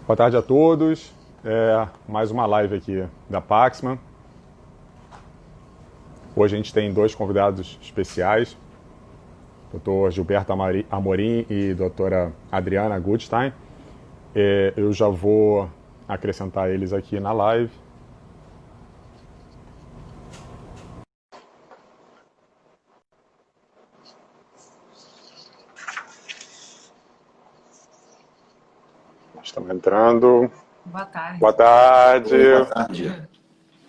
Boa tarde a todos. Mais uma live aqui da Paxman. Hoje a gente tem dois convidados especiais, Dr. Gilberto Amorim e doutora Adriana Gutstein. Eu já vou acrescentar eles aqui na live. Estamos entrando. Boa tarde. Boa tarde. Boa tarde.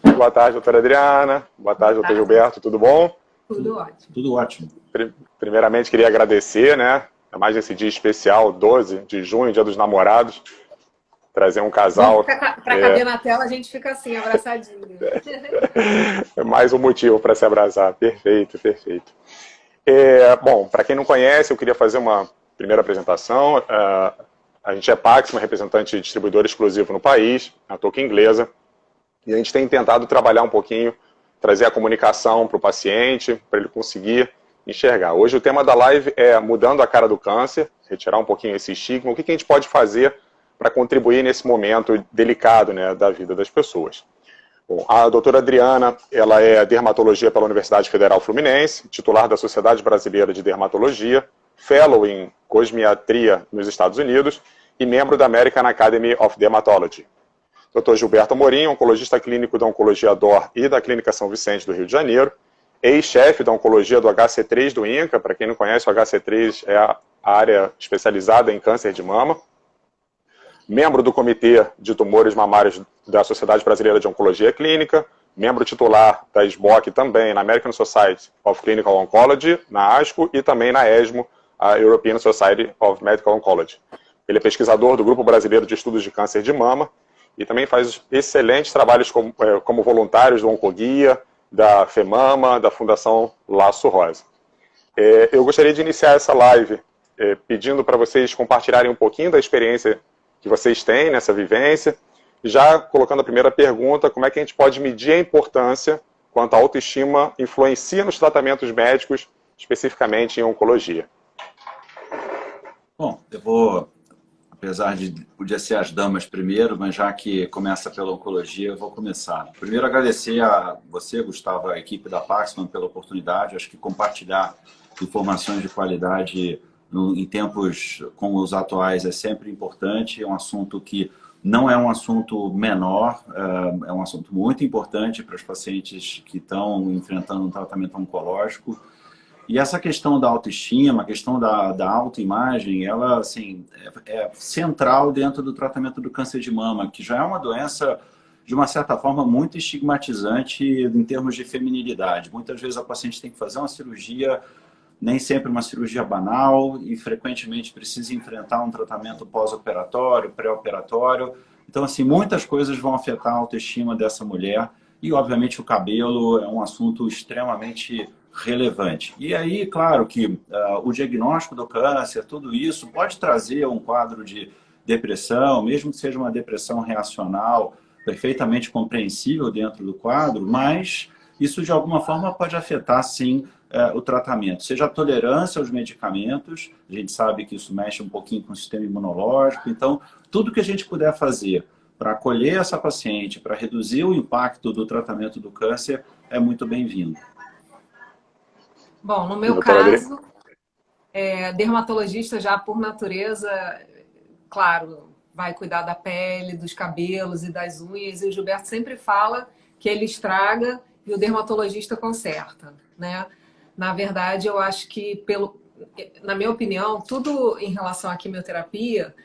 Boa tarde, doutora Adriana. Boa tarde, doutor Gilberto. Tudo bom? Tudo ótimo. Tudo ótimo. Primeiramente, queria agradecer, né? É mais esse dia especial, 12 de junho, Dia dos Namorados. Trazer um casal. Para caber na tela, a gente fica assim, abraçadinho. É mais um motivo para se abraçar. Perfeito, perfeito. Bom, para quem não conhece, eu queria fazer uma primeira apresentação. A gente é Paxman, representante distribuidor exclusivo no país, a touca inglesa. E a gente tem tentado trabalhar um pouquinho, trazer a comunicação para o paciente, para ele conseguir enxergar. Hoje o tema da live é mudando a cara do câncer, retirar um pouquinho esse estigma. O que a gente pode fazer para contribuir nesse momento delicado, né, da vida das pessoas? Bom, a doutora Adriana, ela é dermatologia pela Universidade Federal Fluminense, titular da Sociedade Brasileira de Dermatologia, fellow em cosmiatria nos Estados Unidos e membro da American Academy of Dermatology. Dr. Gilberto Amorim, oncologista clínico da Oncologia DOR e da Clínica São Vicente do Rio de Janeiro, ex-chefe da Oncologia do HC3 do INCA. Para quem não conhece, o HC3 é a área especializada em câncer de mama. Membro do Comitê de Tumores Mamários da Sociedade Brasileira de Oncologia Clínica, membro titular da SBOC também na American Society of Clinical Oncology, na ASCO, e também na ESMO, a European Society of Medical Oncology. Ele é pesquisador do Grupo Brasileiro de Estudos de Câncer de Mama e também faz excelentes trabalhos como voluntários do Oncoguia, da FEMAMA, da Fundação Laço Rosa. Eu gostaria de iniciar essa live pedindo para vocês compartilharem um pouquinho da experiência que vocês têm nessa vivência, já colocando a primeira pergunta: como é que a gente pode medir a importância quanto a autoestima influencia nos tratamentos médicos, especificamente em oncologia? Bom, eu vou, apesar de podia ser as damas primeiro, mas já que começa pela oncologia, eu vou começar. Primeiro, agradecer a você, Gustavo, a equipe da Paxman pela oportunidade. Acho que compartilhar informações de qualidade em tempos como os atuais é sempre importante. É um assunto que não é um assunto menor, é um assunto muito importante para os pacientes que estão enfrentando um tratamento oncológico. E essa questão da autoestima, a questão da autoimagem, ela assim, é central dentro do tratamento do câncer de mama, que já é uma doença, de uma certa forma, muito estigmatizante em termos de feminilidade. Muitas vezes a paciente tem que fazer uma cirurgia, nem sempre uma cirurgia banal, e frequentemente precisa enfrentar um tratamento pós-operatório, pré-operatório. Então, assim, muitas coisas vão afetar a autoestima dessa mulher, e obviamente o cabelo é um assunto extremamente relevante. E aí, claro que o diagnóstico do câncer, tudo isso pode trazer um quadro de depressão, mesmo que seja uma depressão reacional, perfeitamente compreensível dentro do quadro, mas isso de alguma forma pode afetar, sim, o tratamento. Seja a tolerância aos medicamentos, a gente sabe que isso mexe um pouquinho com o sistema imunológico, então tudo que a gente puder fazer para acolher essa paciente, para reduzir o impacto do tratamento do câncer, é muito bem-vindo. Bom, no meu caso, dermatologista já por natureza, claro, vai cuidar da pele, dos cabelos e das unhas, e o Gilberto sempre fala que ele estraga e o dermatologista conserta, né? Na verdade, eu acho que, na minha opinião, tudo em relação à quimioterapia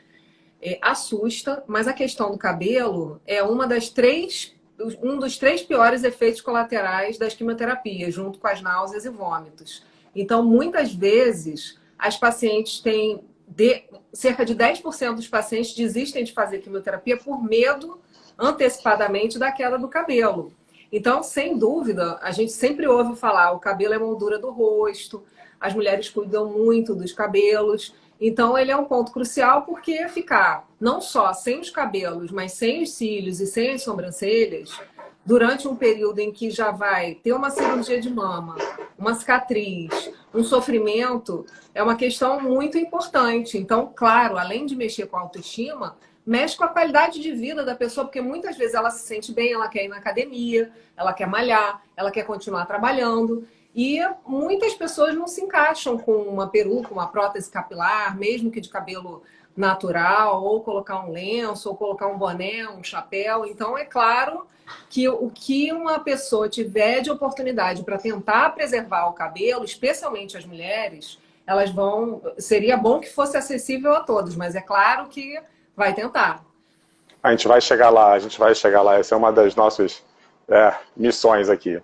assusta, mas a questão do cabelo é um dos três piores efeitos colaterais das quimioterapias, junto com as náuseas e vômitos. Então, muitas vezes, as pacientes têm... cerca de 10% dos pacientes desistem de fazer quimioterapia por medo, antecipadamente, da queda do cabelo. Então, sem dúvida, a gente sempre ouve falar, o cabelo é a moldura do rosto, as mulheres cuidam muito dos cabelos. Então, ele é um ponto crucial, porque ficar não só sem os cabelos, mas sem os cílios e sem as sobrancelhas, durante um período em que já vai ter uma cirurgia de mama, uma cicatriz, um sofrimento, é uma questão muito importante. Então, claro, além de mexer com a autoestima, mexe com a qualidade de vida da pessoa, porque muitas vezes ela se sente bem, ela quer ir na academia, ela quer malhar, ela quer continuar trabalhando. E muitas pessoas não se encaixam com uma peruca, uma prótese capilar, mesmo que de cabelo natural, ou colocar um lenço, ou colocar um boné, um chapéu. Então, é claro que o que uma pessoa tiver de oportunidade para tentar preservar o cabelo, especialmente as mulheres, elas vão... Seria bom que fosse acessível a todos, mas é claro que vai tentar. A gente vai chegar lá, a gente vai chegar lá. Essa é uma das nossas missões aqui.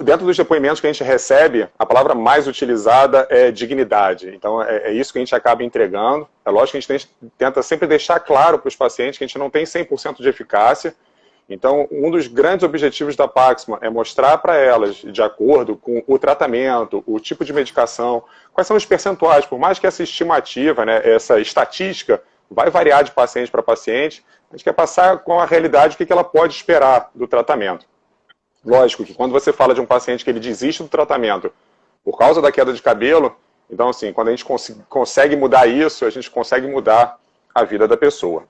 Dentro dos depoimentos que a gente recebe, a palavra mais utilizada é dignidade. Então, é isso que a gente acaba entregando. É lógico que a gente tenta sempre deixar claro para os pacientes que a gente não tem 100% de eficácia. Então, um dos grandes objetivos da Paxman é mostrar para elas, de acordo com o tratamento, o tipo de medicação, quais são os percentuais. Por mais que essa estimativa, né, essa estatística, vai variar de paciente para paciente, a gente quer passar com a realidade o que ela pode esperar do tratamento. Lógico que quando você fala de um paciente que ele desiste do tratamento por causa da queda de cabelo, então assim, quando a gente consegue mudar isso, a gente consegue mudar a vida da pessoa.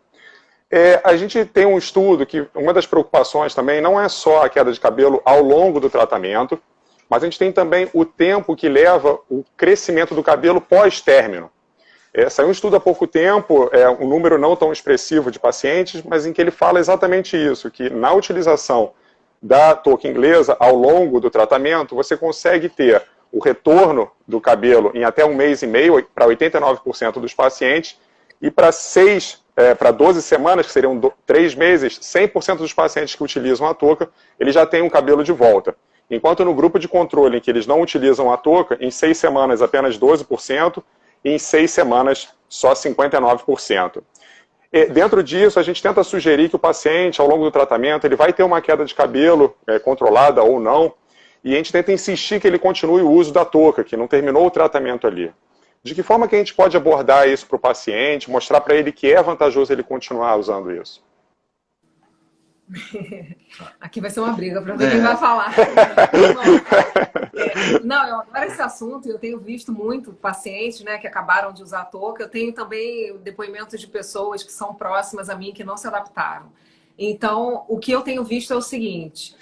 A gente tem um estudo que uma das preocupações também não é só a queda de cabelo ao longo do tratamento, mas a gente tem também o tempo que leva o crescimento do cabelo pós-término. Saiu um estudo há pouco tempo, um número não tão expressivo de pacientes, mas em que ele fala exatamente isso, que na utilização da touca inglesa, ao longo do tratamento, você consegue ter o retorno do cabelo em até 1 mês e meio para 89% dos pacientes e para 12 semanas, que seriam 3 meses, 100% dos pacientes que utilizam a touca, eles já têm um cabelo de volta. Enquanto no grupo de controle em que eles não utilizam a touca, em 6 semanas apenas 12% e em 6 semanas só 59%. Dentro disso, a gente tenta sugerir que o paciente, ao longo do tratamento, ele vai ter uma queda de cabelo controlada ou não, e a gente tenta insistir que ele continue o uso da touca, que não terminou o tratamento ali. De que forma que a gente pode abordar isso para o paciente, mostrar para ele que é vantajoso ele continuar usando isso? Aqui vai ser uma briga para ver quem vai falar. Não, eu adoro esse assunto e eu tenho visto muito pacientes, né, que acabaram de usar a touca. Eu tenho também depoimentos de pessoas que são próximas a mim que não se adaptaram. Então, o que eu tenho visto é o seguinte: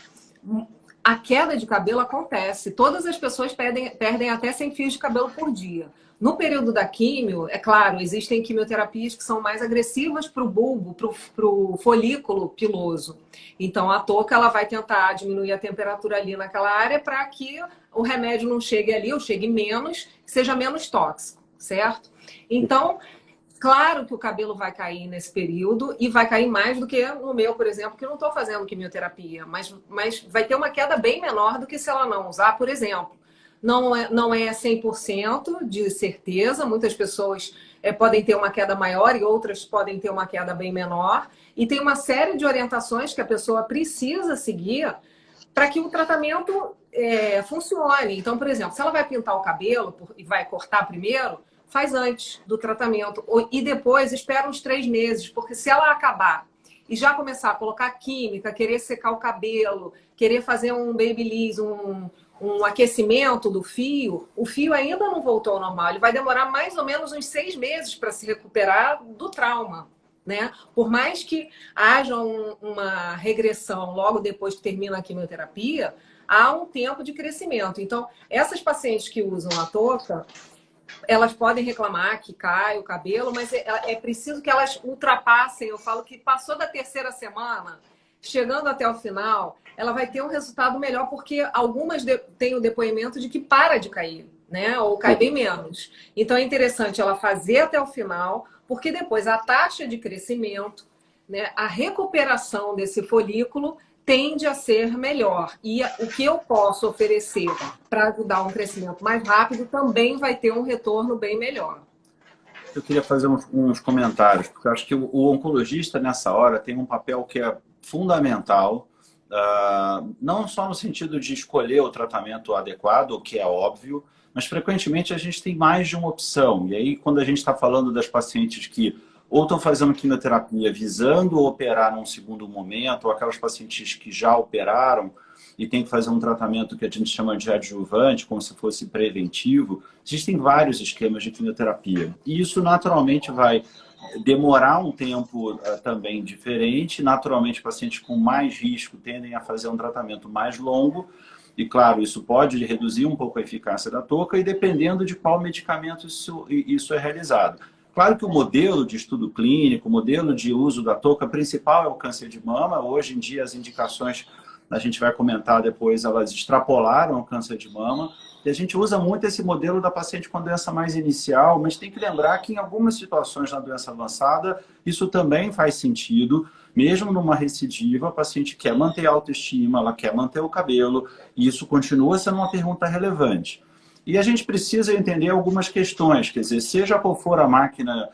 a queda de cabelo acontece. Todas as pessoas perdem até 100 fios de cabelo por dia. No período da químio, é claro, existem quimioterapias que são mais agressivas para o bulbo, para o folículo piloso. Então, a touca ela vai tentar diminuir a temperatura ali naquela área para que o remédio não chegue ali, ou chegue menos, seja menos tóxico, certo? Então, claro que o cabelo vai cair nesse período e vai cair mais do que no meu, por exemplo, que eu não estou fazendo quimioterapia, mas vai ter uma queda bem menor do que se ela não usar, por exemplo. Não é 100% de certeza, muitas pessoas podem ter uma queda maior e outras podem ter uma queda bem menor. E tem uma série de orientações que a pessoa precisa seguir para que o tratamento funcione. Então, por exemplo, se ela vai pintar o cabelo e vai cortar primeiro, faz antes do tratamento. E depois espera uns 3 meses, porque se ela acabar e já começar a colocar química, querer secar o cabelo, querer fazer um babyliss, um aquecimento do fio, o fio ainda não voltou ao normal. Ele vai demorar mais ou menos uns 6 meses para se recuperar do trauma, né? Por mais que haja uma regressão logo depois que termina a quimioterapia, há um tempo de crescimento. Então, essas pacientes que usam a touca, elas podem reclamar que cai o cabelo, mas é preciso que elas ultrapassem. Eu falo que passou da 3ª semana, chegando até o final, ela vai ter um resultado melhor, porque algumas têm o depoimento de que para de cair, né? Ou cai bem menos. Então é interessante ela fazer até o final, porque depois a taxa de crescimento, né, a recuperação desse folículo tende a ser melhor. E o que eu posso oferecer para ajudar um crescimento mais rápido também vai ter um retorno bem melhor. Eu queria fazer uns comentários, porque eu acho que o oncologista, nessa hora, tem um papel que é fundamental, não só no sentido de escolher o tratamento adequado, o que é óbvio, mas frequentemente a gente tem mais de uma opção. E aí, quando a gente está falando das pacientes que ou estão fazendo quimioterapia visando operar num segundo momento, ou aquelas pacientes que já operaram e tem que fazer um tratamento que a gente chama de adjuvante, como se fosse preventivo, existem vários esquemas de quimioterapia. E isso naturalmente vai demorar um tempo também diferente. Naturalmente, pacientes com mais risco tendem a fazer um tratamento mais longo. E, claro, isso pode reduzir um pouco a eficácia da touca e dependendo de qual medicamento isso é realizado. Claro que o modelo de estudo clínico, o modelo de uso da touca principal é o câncer de mama. Hoje em dia, as indicações, a gente vai comentar depois, elas extrapolaram o câncer de mama. E a gente usa muito esse modelo da paciente com doença mais inicial, mas tem que lembrar que em algumas situações na doença avançada, isso também faz sentido. Mesmo numa recidiva, a paciente quer manter a autoestima, ela quer manter o cabelo, e isso continua sendo uma pergunta relevante. E a gente precisa entender algumas questões, quer dizer, seja qual for a máquina,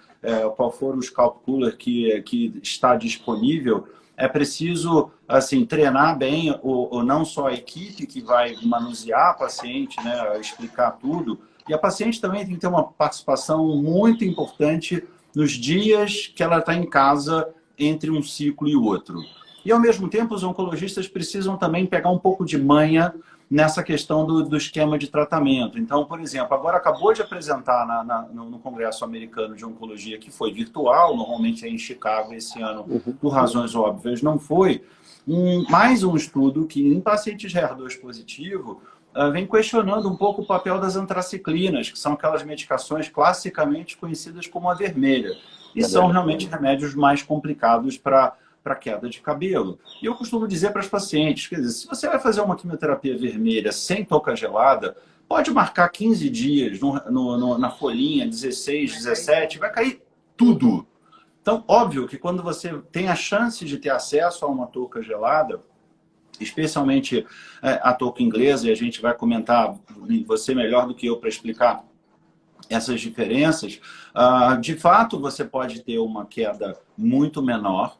qual for o scalp cooler que está disponível, é preciso assim, treinar bem não só a equipe que vai manusear a paciente, né, explicar tudo, e a paciente também tem que ter uma participação muito importante nos dias que ela está em casa entre um ciclo e o outro. E, ao mesmo tempo, os oncologistas precisam também pegar um pouco de manha nessa questão do esquema de tratamento. Então, por exemplo, agora acabou de apresentar no Congresso Americano de Oncologia, que foi virtual, normalmente é em Chicago esse ano, por razões óbvias, não foi, mais um estudo que, em pacientes HER2 positivo, vem questionando um pouco o papel das antraciclinas, que são aquelas medicações classicamente conhecidas como a vermelha. E são realmente remédios mais complicados para queda de cabelo. E eu costumo dizer para as pacientes, quer dizer, se você vai fazer uma quimioterapia vermelha sem touca gelada, pode marcar 15 dias na folhinha, 16, 17, vai cair tudo. Então, óbvio que quando você tem a chance de ter acesso a uma touca gelada, especialmente a touca inglesa, e a gente vai comentar, você melhor do que eu para explicar essas diferenças, de fato você pode ter uma queda muito menor.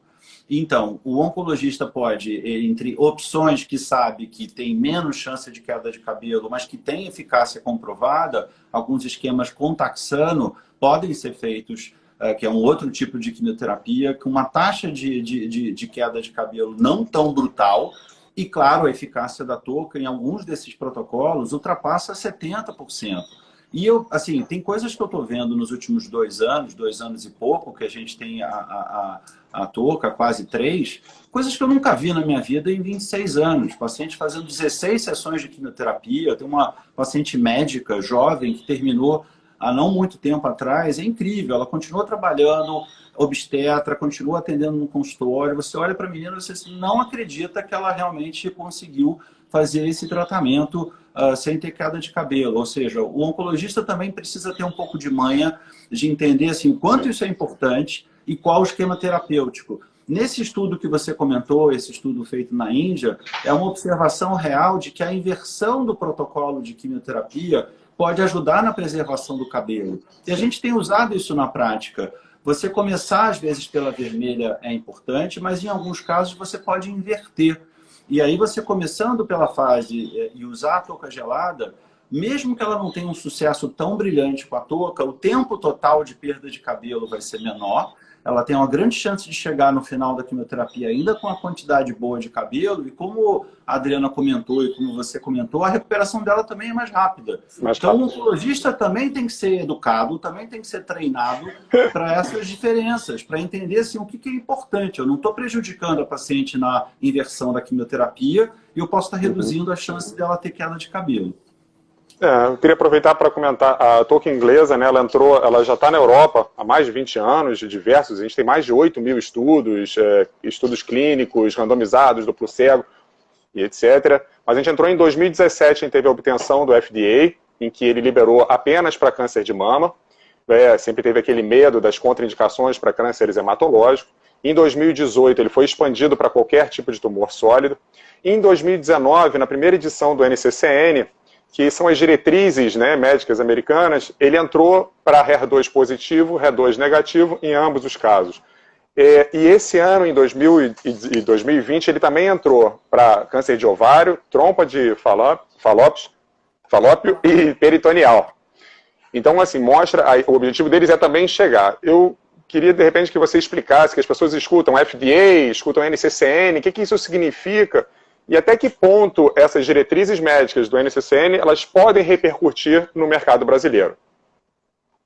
Então, o oncologista pode, entre opções que sabe que tem menos chance de queda de cabelo, mas que tem eficácia comprovada, alguns esquemas com taxano podem ser feitos, que é um outro tipo de quimioterapia, com uma taxa de queda de cabelo não tão brutal. E, claro, a eficácia da touca em alguns desses protocolos ultrapassa 70%. E assim, tem coisas que eu estou vendo nos últimos 2 anos e pouco, que a gente tem a touca, quase 3, coisas que eu nunca vi na minha vida em 26 anos. Paciente fazendo 16 sessões de quimioterapia, tem uma paciente médica jovem que terminou há não muito tempo atrás, é incrível, ela continua trabalhando, obstetra, continua atendendo no consultório, você olha para a menina e você não acredita que ela realmente conseguiu fazer esse tratamento sem ter queda de cabelo. Ou seja, o oncologista também precisa ter um pouco de manha de entender assim, o quanto isso é importante e qual o esquema terapêutico. Nesse estudo que você comentou, esse estudo feito na Índia, é uma observação real de que a inversão do protocolo de quimioterapia pode ajudar na preservação do cabelo. E a gente tem usado isso na prática. Você começar, às vezes, pela vermelha é importante, mas em alguns casos você pode inverter. E aí você começando pela fase e usar a touca gelada, mesmo que ela não tenha um sucesso tão brilhante com a touca, o tempo total de perda de cabelo vai ser menor. Ela tem uma grande chance de chegar no final da quimioterapia ainda com a quantidade boa de cabelo. E como a Adriana comentou e como você comentou, a recuperação dela também é mais rápida. Então, o oncologista também tem que ser educado, também tem que ser treinado para essas diferenças, para entender assim, o que é importante. Eu não estou prejudicando a paciente na inversão da quimioterapia e eu posso estar reduzindo a chance dela ter queda de cabelo. Eu queria aproveitar para comentar, a touca inglesa, né, ela já está na Europa há mais de 20 anos, de diversos, a gente tem mais de 8.000 estudos, estudos clínicos, randomizados, duplo cego, e etc. Mas a gente entrou em 2017, a gente teve a obtenção do FDA, em que ele liberou apenas para câncer de mama, sempre teve aquele medo das contraindicações para cânceres hematológicos. Em 2018, ele foi expandido para qualquer tipo de tumor sólido. E em 2019, na primeira edição do NCCN, que são as diretrizes, né, médicas americanas, ele entrou para HER2 positivo, HER2 negativo, em ambos os casos. E esse ano, em 2020, ele também entrou para câncer de ovário, trompa de falópio e peritoneal. Então, assim, mostra, o objetivo deles é também chegar. Eu queria, de repente, que você explicasse, que as pessoas escutam FDA, escutam NCCN, o que isso significa, e até que ponto essas diretrizes médicas do NCCN elas podem repercutir no mercado brasileiro.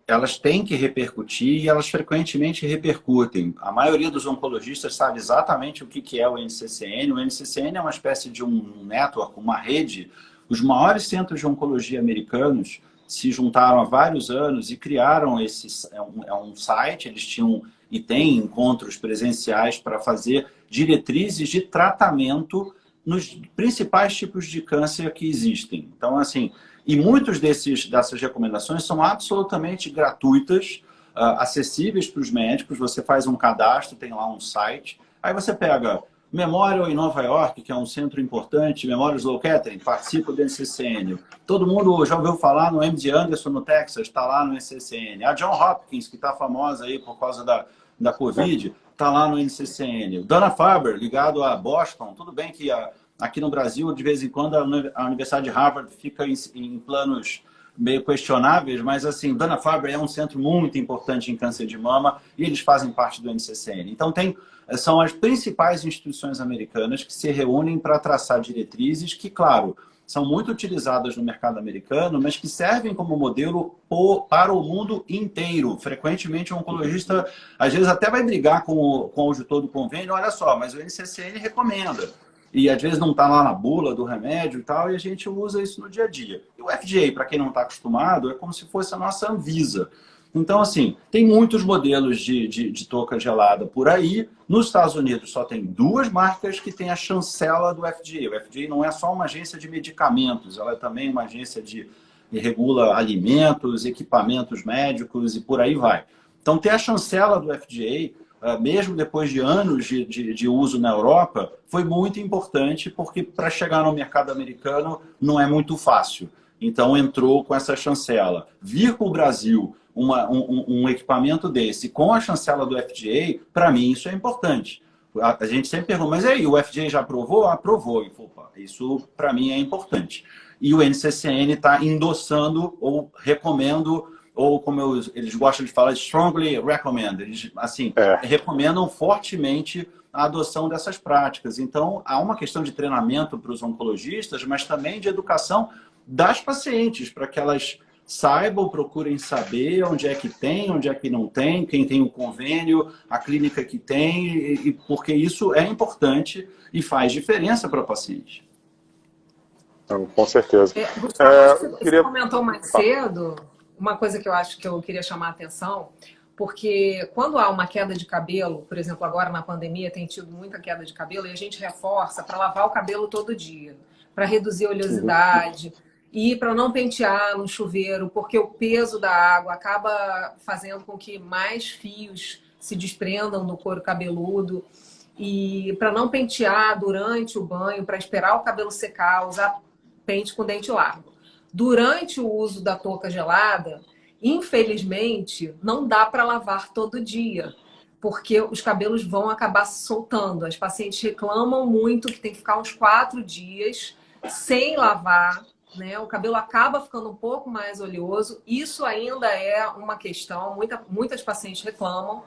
elas têm que repercutir e elas frequentemente repercutem. A maioria dos oncologistas sabe exatamente o que é o NCCN. O NCCN é uma espécie de um network, uma rede. Os maiores centros de oncologia americanos se juntaram há vários anos e criaram um site. Eles tinham e têm encontros presenciais para fazer diretrizes de tratamento nos principais tipos de câncer que existem. Então, assim, e muitos dessas recomendações são absolutamente gratuitas, acessíveis para os médicos. Você faz um cadastro, tem lá um site. Aí você pega Memorial em Nova York, que é um centro importante, Memorial Sloan Kettering, participa do NCCN. Todo mundo já ouviu falar no MD Anderson, no Texas, está lá no NCCN. A John Hopkins, que está famosa aí por causa da Covid, está lá no NCCN. Dana-Farber, ligado a Boston. Tudo bem que aqui no Brasil, de vez em quando, a Universidade de Harvard fica em planos meio questionáveis, mas assim, Dana-Farber é um centro muito importante em câncer de mama e eles fazem parte do NCCN. Então, são as principais instituições americanas que se reúnem para traçar diretrizes que, claro, são muito utilizadas no mercado americano, mas que servem como modelo para o mundo inteiro. Frequentemente, o oncologista, às vezes, até vai brigar com o auditor do convênio, olha só, mas o NCCN recomenda. E às vezes não está lá na bula do remédio e tal, e a gente usa isso no dia a dia. E o FDA, para quem não está acostumado, é como se fosse a nossa Anvisa. Então, assim, tem muitos modelos de touca gelada por aí. Nos Estados Unidos só tem 2 marcas que têm a chancela do FDA. O FDA não é só uma agência de medicamentos, ela é também uma agência que regula alimentos, equipamentos médicos e por aí vai. Então, ter a chancela do FDA, mesmo depois de anos de uso na Europa, foi muito importante, porque para chegar no mercado americano não é muito fácil. Então, entrou com essa chancela. Vir para o Brasil um equipamento desse com a chancela do FDA, para mim, isso é importante. A gente sempre pergunta, mas aí, o FDA já aprovou? Aprovou. E, opa, isso, para mim, é importante. E o NCCN está endossando ou recomendo, ou como eles gostam de falar, strongly recommend. Eles, assim, recomendam fortemente a adoção dessas práticas. Então, há uma questão de treinamento para os oncologistas, mas também de educação das pacientes, para que elas saibam, procurem saber onde é que não tem, quem tem o convênio, a clínica que tem, porque isso é importante e faz diferença para o paciente. Então, com certeza. Gustavo, você comentou mais cedo uma coisa que eu acho que eu queria chamar a atenção, porque quando há uma queda de cabelo, por exemplo, agora na pandemia tem tido muita queda de cabelo e a gente reforça para lavar o cabelo todo dia, para reduzir a oleosidade e para não pentear no chuveiro, porque o peso da água acaba fazendo com que mais fios se desprendam do couro cabeludo. E para não pentear durante o banho, para esperar o cabelo secar, usar pente com dente largo. Durante o uso da touca gelada, infelizmente, não dá para lavar todo dia, porque os cabelos vão acabar se soltando. As pacientes reclamam muito que tem que ficar uns 4 dias sem lavar, né? O cabelo acaba ficando um pouco mais oleoso. Isso ainda é uma questão, muitas pacientes reclamam.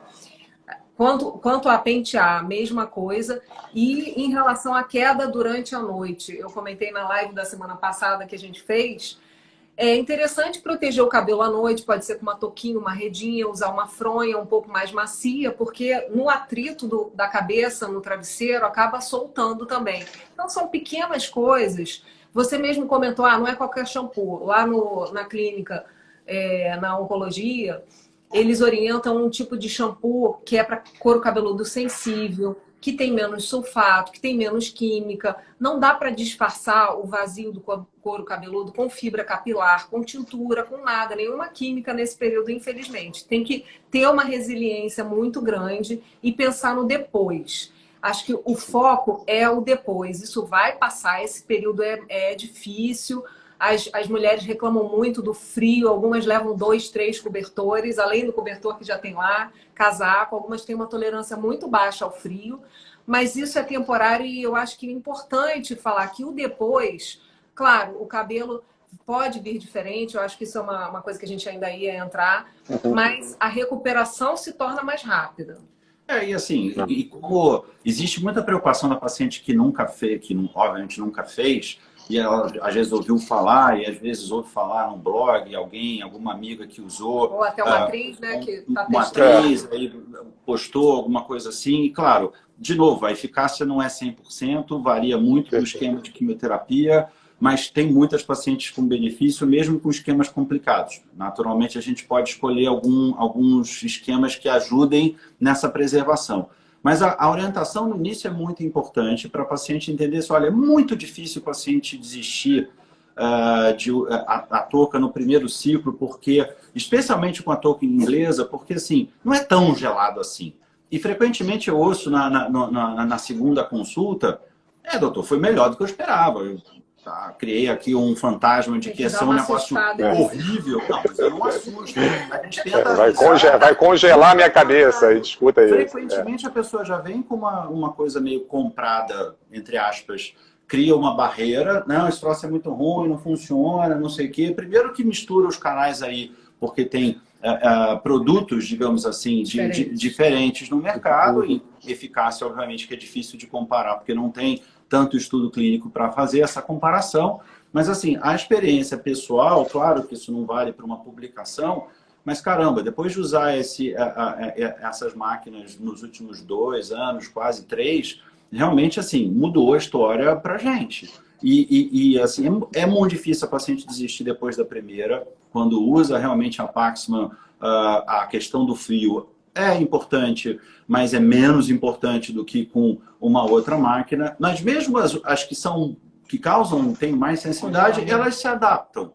Quanto a pentear, a mesma coisa. E em relação à queda durante a noite, eu comentei na live da semana passada que a gente fez, é interessante proteger o cabelo à noite, pode ser com uma touquinha, uma redinha, usar uma fronha um pouco mais macia, porque no atrito da cabeça, no travesseiro, acaba soltando também. Então são pequenas coisas. Você mesmo comentou, não é qualquer shampoo. Lá na clínica, na oncologia, eles orientam um tipo de shampoo que é para couro cabeludo sensível, que tem menos sulfato, que tem menos química. Não dá para disfarçar o vazio do couro cabeludo com fibra capilar, com tintura, com nada, nenhuma química nesse período, infelizmente. Tem que ter uma resiliência muito grande e pensar no depois. Acho que o foco é o depois. Isso vai passar, esse período é difícil. As mulheres reclamam muito do frio, algumas levam 2, 3 cobertores, além do cobertor que já tem lá, casaco, algumas têm uma tolerância muito baixa ao frio, mas isso é temporário e eu acho que é importante falar que o depois, claro, o cabelo pode vir diferente, eu acho que isso é uma coisa que a gente ainda ia entrar, mas a recuperação se torna mais rápida. E assim, como existe muita preocupação da paciente que nunca fez, obviamente nunca fez, e ela às vezes ouviu falar, e às vezes ouve falar num blog, alguma amiga que usou. Ou até uma atriz, né, que está Uma testando. atriz aí postou alguma coisa assim, e claro, de novo, a eficácia não é 100%, varia muito do esquema de quimioterapia, mas tem muitas pacientes com benefício, mesmo com esquemas complicados. Naturalmente, a gente pode escolher alguns esquemas que ajudem nessa preservação. Mas a orientação no início é muito importante para a paciente entender isso. Olha, é muito difícil o paciente desistir a touca no primeiro ciclo, porque, especialmente com a touca inglesa, porque assim, não é tão gelado assim. E frequentemente eu ouço na segunda consulta, doutor, foi melhor do que eu esperava. Eu criei aqui um fantasma de que ia ser um negócio horrível. Não, mas eu não assusto. A gente tenta vai congelar minha cabeça, e escuta isso. Frequentemente a pessoa já vem com uma coisa meio comprada, entre aspas, cria uma barreira, não, esse troço é muito ruim, não funciona, não sei o quê. Primeiro que mistura os canais aí, porque tem produtos, digamos assim, diferentes no mercado, e eficácia, obviamente, que é difícil de comparar, porque não tem tanto estudo clínico para fazer essa comparação. Mas, assim, a experiência pessoal, claro que isso não vale para uma publicação, mas, caramba, depois de usar essas máquinas nos últimos 2 anos, quase 3, realmente, assim, mudou a história para a gente. E assim, é muito difícil a paciente desistir depois da primeira. Quando usa realmente a Paxman, a questão do frio é importante, mas é menos importante do que com uma outra máquina. Mas mesmo as que tem mais sensibilidade, elas se adaptam.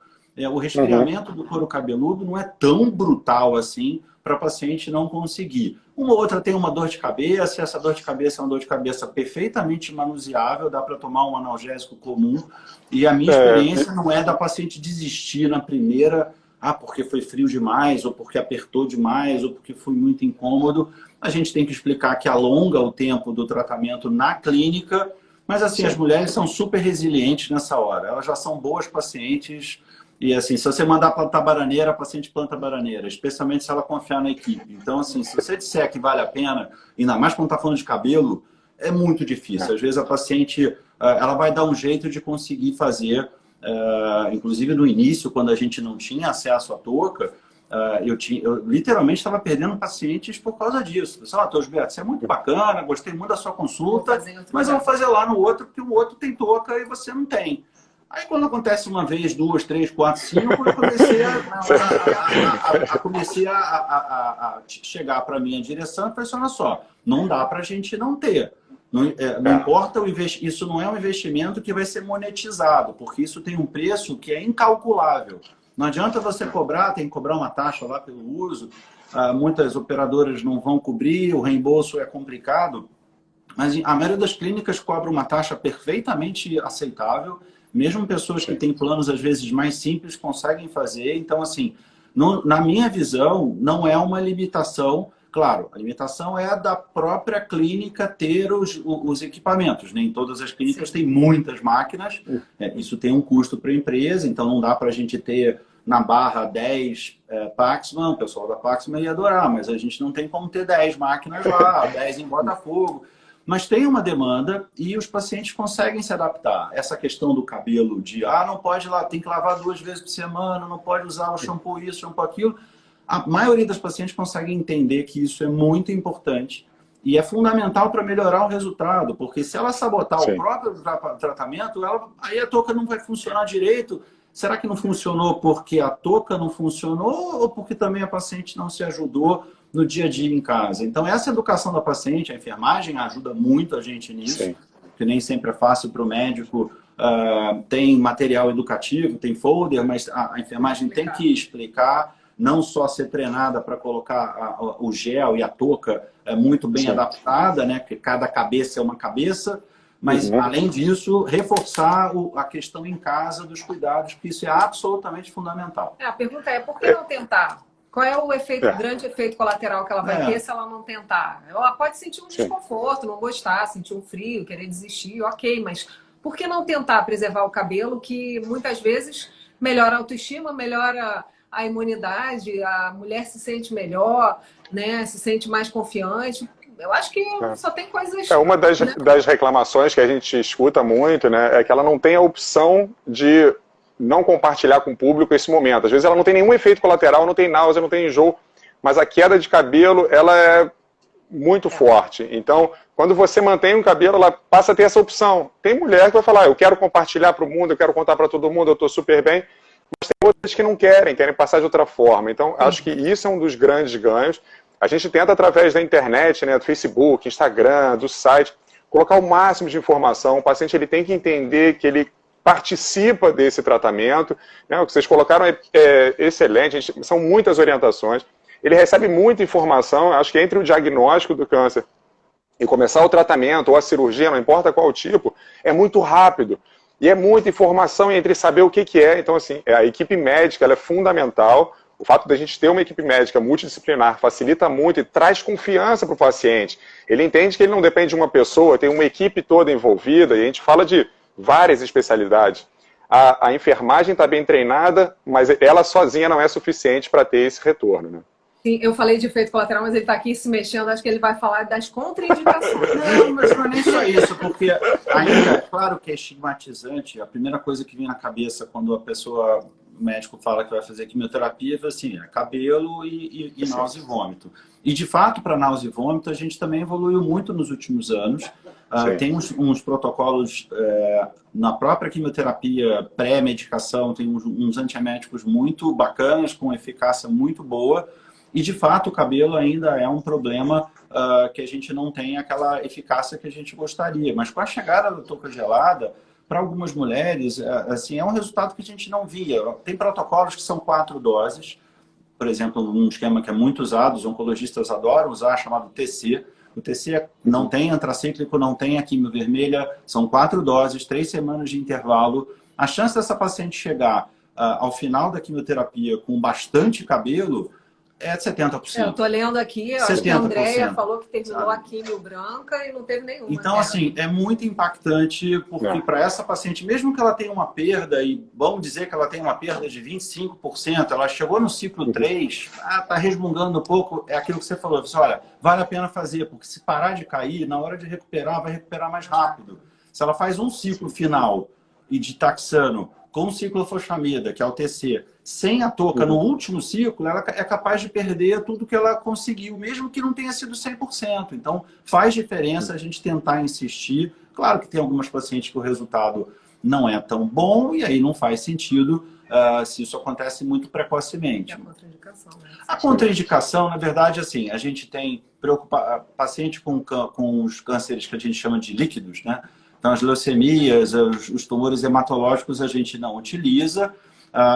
O resfriamento do couro cabeludo não é tão brutal assim para a paciente não conseguir. Uma ou outra tem uma dor de cabeça, essa dor de cabeça é uma dor de cabeça perfeitamente manuseável, dá para tomar um analgésico comum. E a minha experiência não é da paciente desistir na primeira, porque foi frio demais, ou porque apertou demais, ou porque foi muito incômodo. A gente tem que explicar que alonga o tempo do tratamento na clínica, mas assim, as mulheres são super resilientes nessa hora. Elas já são boas pacientes. E assim, se você mandar plantar bananeira, a paciente planta bananeira, especialmente se ela confiar na equipe. Então, assim, se você disser que vale a pena, ainda mais quando está falando de cabelo, é muito difícil. Às vezes a paciente ela vai dar um jeito de conseguir fazer, inclusive no início, quando a gente não tinha acesso à touca, eu literalmente estava perdendo pacientes por causa disso. Doutor Gilberto, você é muito bacana, gostei muito da sua consulta, mas eu vou fazer lá no outro, porque o outro tem touca e você não tem. Aí quando acontece uma vez, 2, 3, 4, 5, eu comecei a chegar para a minha direção e falei assim, olha só, não dá para a gente não ter. Não importa isso não é um investimento que vai ser monetizado, porque isso tem um preço que é incalculável. Não adianta você cobrar, tem que cobrar uma taxa lá pelo uso, muitas operadoras não vão cobrir, o reembolso é complicado, mas a maioria das clínicas cobra uma taxa perfeitamente aceitável. Mesmo pessoas que têm planos, às vezes, mais simples, conseguem fazer. Então, assim, na minha visão, não é uma limitação. Claro, a limitação é da própria clínica ter os equipamentos. Nem todas as clínicas têm muitas máquinas. Isso tem um custo para a empresa, então não dá para a gente ter na barra 10 Paxman. O pessoal da Paxman ia adorar, mas a gente não tem como ter 10 máquinas lá, 10 em Botafogo. Mas tem uma demanda e os pacientes conseguem se adaptar. Essa questão do cabelo de, não pode lá, tem que lavar 2 vezes por semana, não pode usar o shampoo isso, shampoo aquilo. A maioria das pacientes consegue entender que isso é muito importante e é fundamental para melhorar o resultado, porque se ela sabotar o próprio tratamento, aí a touca não vai funcionar direito. Será que não funcionou porque a touca não funcionou ou porque também a paciente não se ajudou no dia a dia em casa? Então, essa educação da paciente, a enfermagem ajuda muito a gente nisso, porque nem sempre é fácil para o médico. Tem material educativo, tem folder, mas a enfermagem tem que explicar, não só ser treinada para colocar o gel e a touca muito bem adaptada, né? Porque cada cabeça é uma cabeça, mas, além disso, reforçar a questão em casa dos cuidados, que isso é absolutamente fundamental. A pergunta é, por que não tentar? Qual é o grande efeito colateral que ela vai ter se ela não tentar? Ela pode sentir um desconforto, não gostar, sentir um frio, querer desistir, ok, mas por que não tentar preservar o cabelo, que muitas vezes melhora a autoestima, melhora a imunidade, a mulher se sente melhor, né? Se sente mais confiante. Eu acho que só tem coisas... Uma das, né? das reclamações que a gente escuta muito, né, é que ela não tem a opção de não compartilhar com o público esse momento. Às vezes ela não tem nenhum efeito colateral, não tem náusea, não tem enjoo, mas a queda de cabelo, ela é muito forte. Então, quando você mantém um cabelo, ela passa a ter essa opção. Tem mulher que vai falar, eu quero compartilhar para o mundo, eu quero contar para todo mundo, eu estou super bem, mas tem outras que não querem passar de outra forma. Então, acho que isso é um dos grandes ganhos. A gente tenta, através da internet, né, do Facebook, Instagram, do site, colocar o máximo de informação. O paciente ele tem que entender que ele participa desse tratamento. Né, o que vocês colocaram é excelente, são muitas orientações. Ele recebe muita informação, acho que entre o diagnóstico do câncer e começar o tratamento ou a cirurgia, não importa qual tipo, é muito rápido. E é muita informação entre saber o que é. Então, assim, a equipe médica ela é fundamental. O fato da gente ter uma equipe médica multidisciplinar facilita muito e traz confiança para o paciente. Ele entende que ele não depende de uma pessoa, tem uma equipe toda envolvida, e a gente fala de várias especialidades. A enfermagem está bem treinada, mas ela sozinha não é suficiente para ter esse retorno, né? Sim, eu falei de efeito colateral, mas ele está aqui se mexendo, acho que ele vai falar das contraindicações. Não, mas não é nem só isso, porque ainda, é claro que é estigmatizante, a primeira coisa que vem na cabeça quando a pessoa, o médico fala que vai fazer quimioterapia, assim, é cabelo e náusea e vômito. E, de fato, para náusea e vômito, a gente também evoluiu muito nos últimos anos. Tem uns protocolos na própria quimioterapia, pré-medicação, tem uns antieméticos muito bacanas, com eficácia muito boa. E, de fato, o cabelo ainda é um problema que a gente não tem aquela eficácia que a gente gostaria. Mas com a chegada da touca gelada, para algumas mulheres, assim, é um resultado que a gente não via. Tem protocolos que são 4 doses. Por exemplo, um esquema que é muito usado, os oncologistas adoram usar, chamado TC. O TC não tem antracíclico, não tem a quimio vermelha. São 4 doses, 3 semanas de intervalo. A chance dessa paciente chegar ao final da quimioterapia com bastante cabelo é de 70%. Eu estou lendo aqui, eu acho que a Andrea falou que terminou a quimio branca e não teve nenhuma. Então, assim, é muito impactante, porque para essa paciente, mesmo que ela tenha uma perda, e vamos dizer que ela tem uma perda de 25%, ela chegou no ciclo 3, está resmungando um pouco, é aquilo que você falou, você, olha, vale a pena fazer, porque se parar de cair, na hora de recuperar, vai recuperar mais rápido. Se ela faz um ciclo final e de taxano com ciclofosfamida, que é o TC, sem a touca no último ciclo, ela é capaz de perder tudo que ela conseguiu, mesmo que não tenha sido 100%. Então, faz diferença a gente tentar insistir. Claro que tem algumas pacientes que o resultado não é tão bom, e aí não faz sentido se isso acontece muito precocemente. A contraindicação, né? A contraindicação, na verdade, assim, a gente tem paciente com os cânceres que a gente chama de líquidos, né? Então, as leucemias, os tumores hematológicos a gente não utiliza.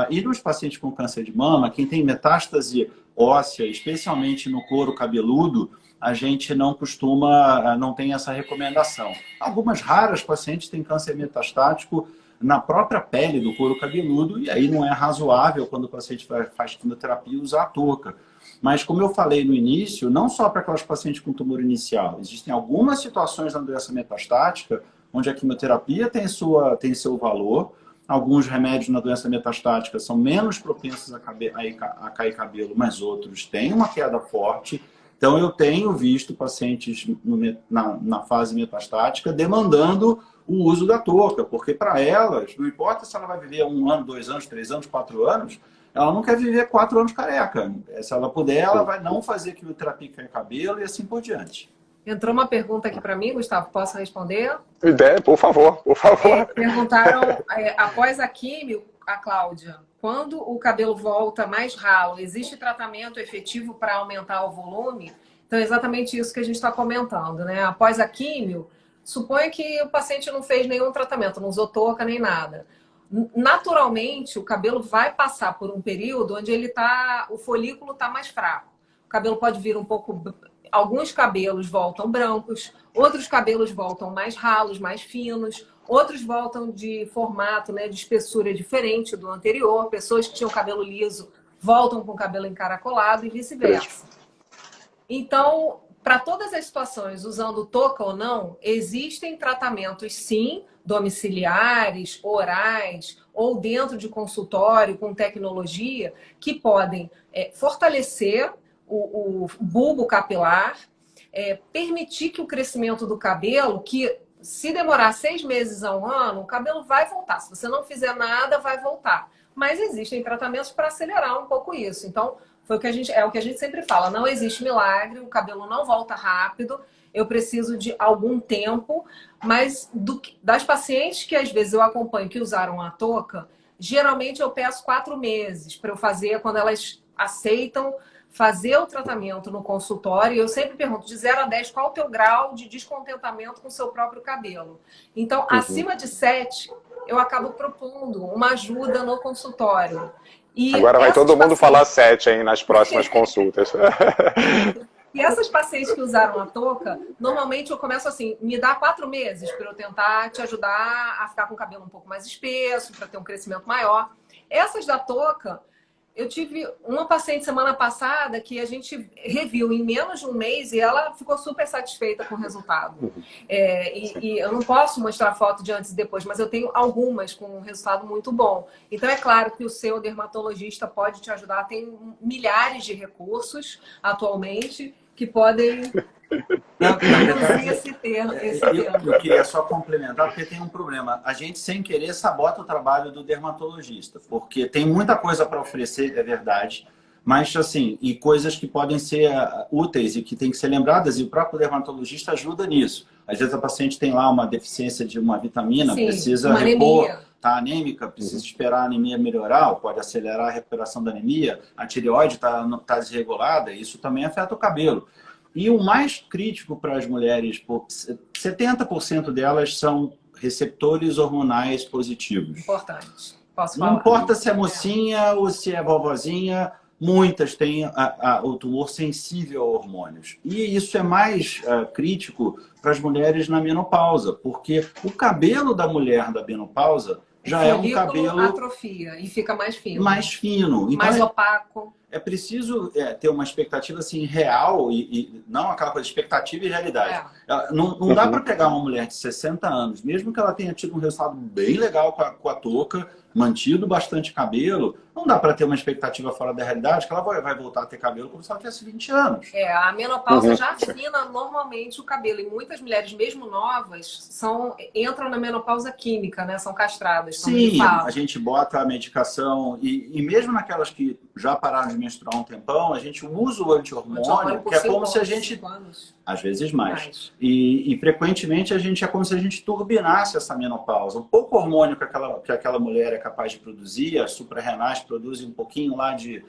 E nos pacientes com câncer de mama, quem tem metástase óssea, especialmente no couro cabeludo, a gente não costuma, não tem essa recomendação. Algumas raras pacientes têm câncer metastático na própria pele do couro cabeludo, e aí não é razoável quando o paciente faz quimioterapia usar a touca. Mas, como eu falei no início, não só para aquelas pacientes com tumor inicial, existem algumas situações na doença metastática onde a quimioterapia tem seu valor. Alguns remédios na doença metastática são menos propensos a cair cabelo, mas outros têm uma queda forte. Então, eu tenho visto pacientes na fase metastática demandando o uso da touca, porque para elas, não importa se ela vai viver 1 ano, 2 anos, 3 anos, 4 anos, ela não quer viver 4 anos careca. Se ela puder, ela vai não fazer quimioterapia cair cabelo e assim por diante. Entrou uma pergunta aqui para mim, Gustavo, posso responder? Ideia, por favor, por favor. Perguntaram, após a químio, a Cláudia, quando o cabelo volta mais ralo, existe tratamento efetivo para aumentar o volume? Então, é exatamente isso que a gente está comentando, né? Após a químio, suponha que o paciente não fez nenhum tratamento, não usou touca nem nada. Naturalmente, o cabelo vai passar por um período onde o folículo está mais fraco. O cabelo pode vir um pouco... Alguns cabelos voltam brancos, outros cabelos voltam mais ralos, mais finos, outros voltam de formato, né, de espessura diferente do anterior. Pessoas que tinham cabelo liso voltam com o cabelo encaracolado e vice-versa. Então, para todas as situações, usando touca ou não, existem tratamentos, sim, domiciliares, orais ou dentro de consultório com tecnologia que podem fortalecer o bulbo capilar, permitir que o crescimento do cabelo, que se demorar 6 meses a 1 ano, o cabelo vai voltar. Se você não fizer nada, vai voltar. Mas existem tratamentos para acelerar um pouco isso. Então, é o que a gente sempre fala, não existe milagre, o cabelo não volta rápido, eu preciso de algum tempo, mas das pacientes que às vezes eu acompanho que usaram a touca, geralmente eu peço 4 meses para eu fazer, quando elas aceitam fazer o tratamento no consultório. Eu sempre pergunto, de 0 a 10, qual o teu grau de descontentamento com o seu próprio cabelo? Então, acima de 7, eu acabo propondo uma ajuda no consultório. E agora vai todo mundo falar 7, hein, nas próximas consultas. E essas pacientes que usaram a touca, normalmente eu começo assim, me dá 4 meses para eu tentar te ajudar a ficar com o cabelo um pouco mais espesso, para ter um crescimento maior. Essas da touca, eu tive uma paciente semana passada que a gente reviu em menos de um mês e ela ficou super satisfeita com o resultado. E eu não posso mostrar foto de antes e depois, mas eu tenho algumas com um resultado muito bom. Então é claro que o seu dermatologista pode te ajudar. Tem milhares de recursos atualmente que podem reduzir esse termo. Eu queria só complementar, porque tem um problema. A gente, sem querer, sabota o trabalho do dermatologista, porque tem muita coisa para oferecer, é verdade, mas, assim, e coisas que podem ser úteis e que têm que ser lembradas, e o próprio dermatologista ajuda nisso. Às vezes a paciente tem lá uma deficiência de uma vitamina, sim, precisa repor, está anêmica, precisa esperar a anemia melhorar, pode acelerar a recuperação da anemia, a tireoide está desregulada, isso também afeta o cabelo. E o mais crítico para as mulheres, 70% delas são receptores hormonais positivos. Importante. Posso falar? Não importa se é mocinha ou se é vovozinha, muitas têm o tumor sensível a hormônios. E isso é mais crítico para as mulheres na menopausa, porque o cabelo da mulher da menopausa já é um cabelo... atrofia e fica mais fino. Mais fino. Então, mais opaco. É preciso ter uma expectativa assim, real e não aquela coisa de expectativa e realidade. Não dá para pegar uma mulher de 60 anos, mesmo que ela tenha tido um resultado bem legal com a touca, mantido bastante cabelo, não dá para ter uma expectativa fora da realidade que ela vai voltar a ter cabelo como se ela tivesse 20 anos. A menopausa já afina normalmente o cabelo. E muitas mulheres, mesmo novas, entram na menopausa química, né? São castradas. Sim, a gente bota a medicação e mesmo naquelas que já pararam de menstruar um tempão, a gente usa o anti-hormônio, que é como se a gente... Às vezes mais. E frequentemente é como se a gente turbinasse essa menopausa. O pouco hormônio que aquela mulher é capaz de produzir, as suprarrenais produzem um pouquinho lá de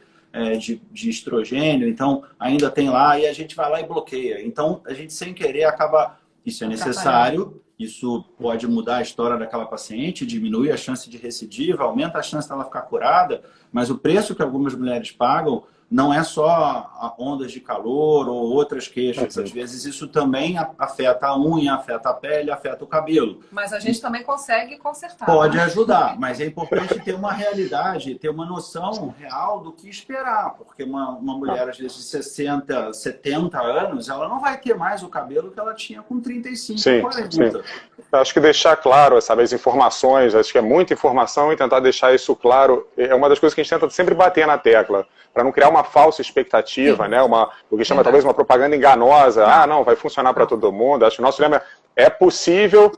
estrogênio, então ainda tem lá, e a gente vai lá e bloqueia. Então a gente sem querer acaba... Isso é necessário, isso pode mudar a história daquela paciente, diminui a chance de recidiva, aumenta a chance dela ficar curada, mas o preço que algumas mulheres pagam não é só ondas de calor ou outras queixas. Às vezes isso também afeta a unha, afeta a pele, afeta o cabelo. Mas a gente também consegue consertar. Pode ajudar, mas é importante ter uma realidade, ter uma noção real do que esperar. Porque uma mulher, às vezes, de 60, 70 anos, ela não vai ter mais o cabelo que ela tinha com 35, 40. Sim. Acho que deixar claro, sabe, as informações, acho que é muita informação e tentar deixar isso claro. É uma das coisas que a gente tenta sempre bater na tecla, para não criar uma falsa expectativa, né? O que chama talvez uma propaganda enganosa. Não, vai funcionar para todo mundo. Acho que o nosso lema é possível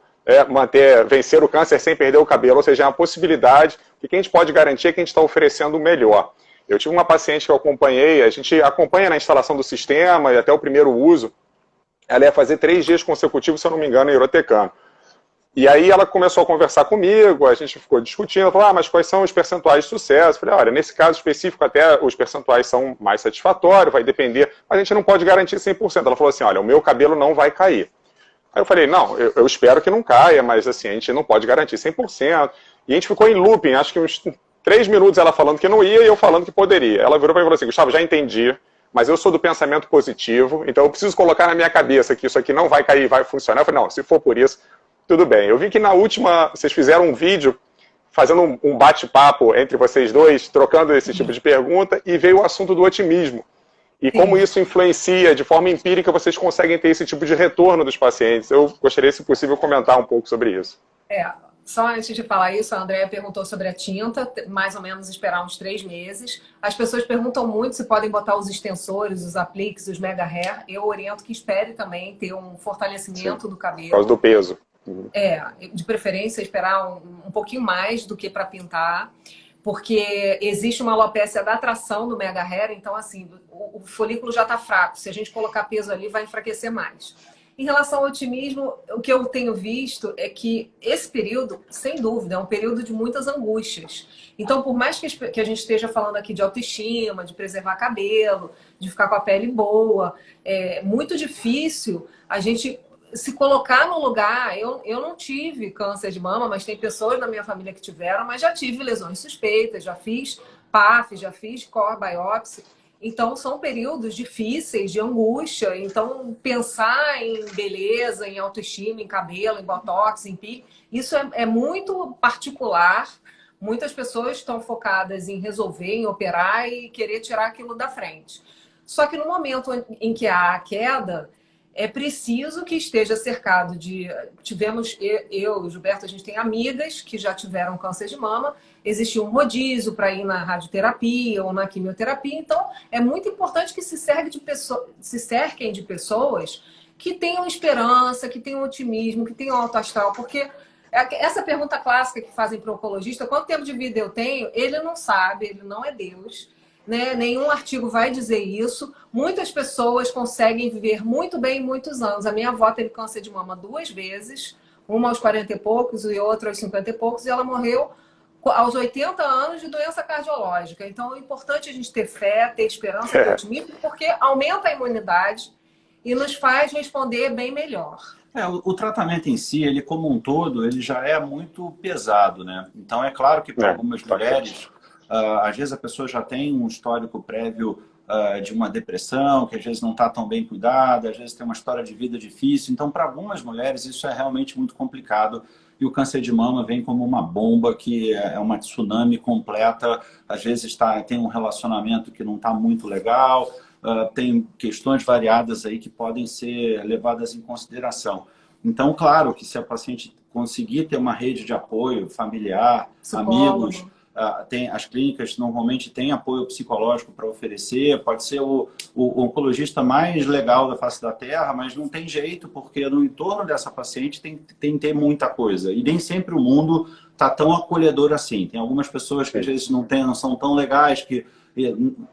vencer o câncer sem perder o cabelo, ou seja, é uma possibilidade. E o que a gente pode garantir é que a gente está oferecendo o melhor. Eu tive uma paciente que eu acompanhei, a gente acompanha na instalação do sistema e até o primeiro uso. Ela ia fazer 3 dias consecutivos, se eu não me engano, em Irotecano. E aí ela começou a conversar comigo, a gente ficou discutindo, ela falou, mas quais são os percentuais de sucesso? Eu falei, olha, nesse caso específico até os percentuais são mais satisfatórios, vai depender, mas a gente não pode garantir 100%. Ela falou assim, olha, o meu cabelo não vai cair. Aí eu falei, não, eu espero que não caia, mas assim, a gente não pode garantir 100%. E a gente ficou em looping, acho que uns 3 minutos ela falando que não ia e eu falando que poderia. Ela virou para mim e falou assim, Gustavo, já entendi, mas eu sou do pensamento positivo, então eu preciso colocar na minha cabeça que isso aqui não vai cair, vai funcionar. Eu falei, não, se for por isso, tudo bem. Eu vi que na última, vocês fizeram um vídeo fazendo um bate-papo entre vocês dois, trocando esse tipo de pergunta, e veio o assunto do otimismo. E como isso influencia, de forma empírica, vocês conseguem ter esse tipo de retorno dos pacientes. Eu gostaria, se possível, comentar um pouco sobre isso. Só antes de falar isso, a Andrea perguntou sobre a tinta, mais ou menos esperar uns 3 meses. As pessoas perguntam muito se podem botar os extensores, os apliques, os mega hair. Eu oriento que espere também ter um fortalecimento do cabelo. Por causa do peso. De preferência esperar um pouquinho mais do que para pintar, porque existe uma alopécia da atração do mega hair, então assim, o folículo já está fraco. Se a gente colocar peso ali, vai enfraquecer mais. Em relação ao otimismo, o que eu tenho visto é que esse período, sem dúvida, é um período de muitas angústias. Então, por mais que a gente esteja falando aqui de autoestima, de preservar cabelo, de ficar com a pele boa, é muito difícil a gente se colocar no lugar. Eu não tive câncer de mama, mas tem pessoas na minha família que tiveram, mas já tive lesões suspeitas, já fiz PAF, já fiz core biopsy. Então, são períodos difíceis, de angústia. Então, pensar em beleza, em autoestima, em cabelo, em botox, em pique, isso é muito particular. Muitas pessoas estão focadas em resolver, em operar e querer tirar aquilo da frente. Só que no momento em que há a queda, é preciso que esteja cercado de... Tivemos, eu e o Gilberto, a gente tem amigas que já tiveram câncer de mama, existia um rodízio para ir na radioterapia ou na quimioterapia, então é muito importante que se cerquem de pessoas que tenham esperança, que tenham otimismo, que tenham alto astral, porque essa pergunta clássica que fazem para o oncologista, quanto tempo de vida eu tenho? Ele não sabe, ele não é Deus. Né? Nenhum artigo vai dizer isso. Muitas pessoas conseguem viver muito bem muitos anos. A minha avó teve câncer de mama 2 vezes, uma aos 40 e poucos e outra aos 50 e poucos, e ela morreu aos 80 anos de doença cardiológica. Então é importante a gente ter fé, ter esperança, ter otimismo, porque aumenta a imunidade e nos faz responder bem melhor. O tratamento em si, ele como um todo, ele já é muito pesado, né? Então é claro que para algumas mulheres... às vezes a pessoa já tem um histórico prévio de uma depressão, que às vezes não está tão bem cuidada, às vezes tem uma história de vida difícil. Então, para algumas mulheres, isso é realmente muito complicado. E o câncer de mama vem como uma bomba, que é uma tsunami completa. Às vezes tem um relacionamento que não está muito legal, tem questões variadas aí que podem ser levadas em consideração. Então, claro que se a paciente conseguir ter uma rede de apoio familiar, amigos... as clínicas normalmente têm apoio psicológico para oferecer, pode ser o oncologista mais legal da face da Terra, mas não tem jeito, porque no entorno dessa paciente tem que ter muita coisa. E nem sempre o mundo está tão acolhedor assim. Tem algumas pessoas que às vezes não são tão legais, que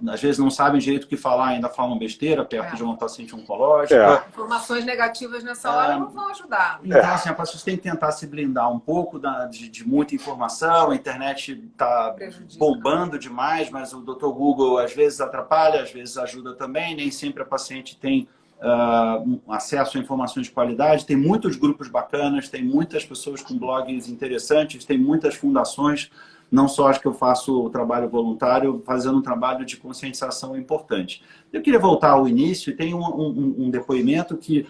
às vezes não sabem direito o que falar, ainda falam besteira perto de uma paciente oncológica. Informações negativas nessa hora não vão ajudar. Então, assim, a paciente tem que tentar se blindar um pouco de muita informação. A internet está bombando demais, mas o Dr. Google às vezes atrapalha, às vezes ajuda também. Nem sempre a paciente tem acesso a informações de qualidade. Tem muitos grupos bacanas, tem muitas pessoas com blogs interessantes, tem muitas fundações. Não só acho que eu faço o trabalho voluntário, fazendo um trabalho de conscientização importante. Eu queria voltar ao início e tem um depoimento que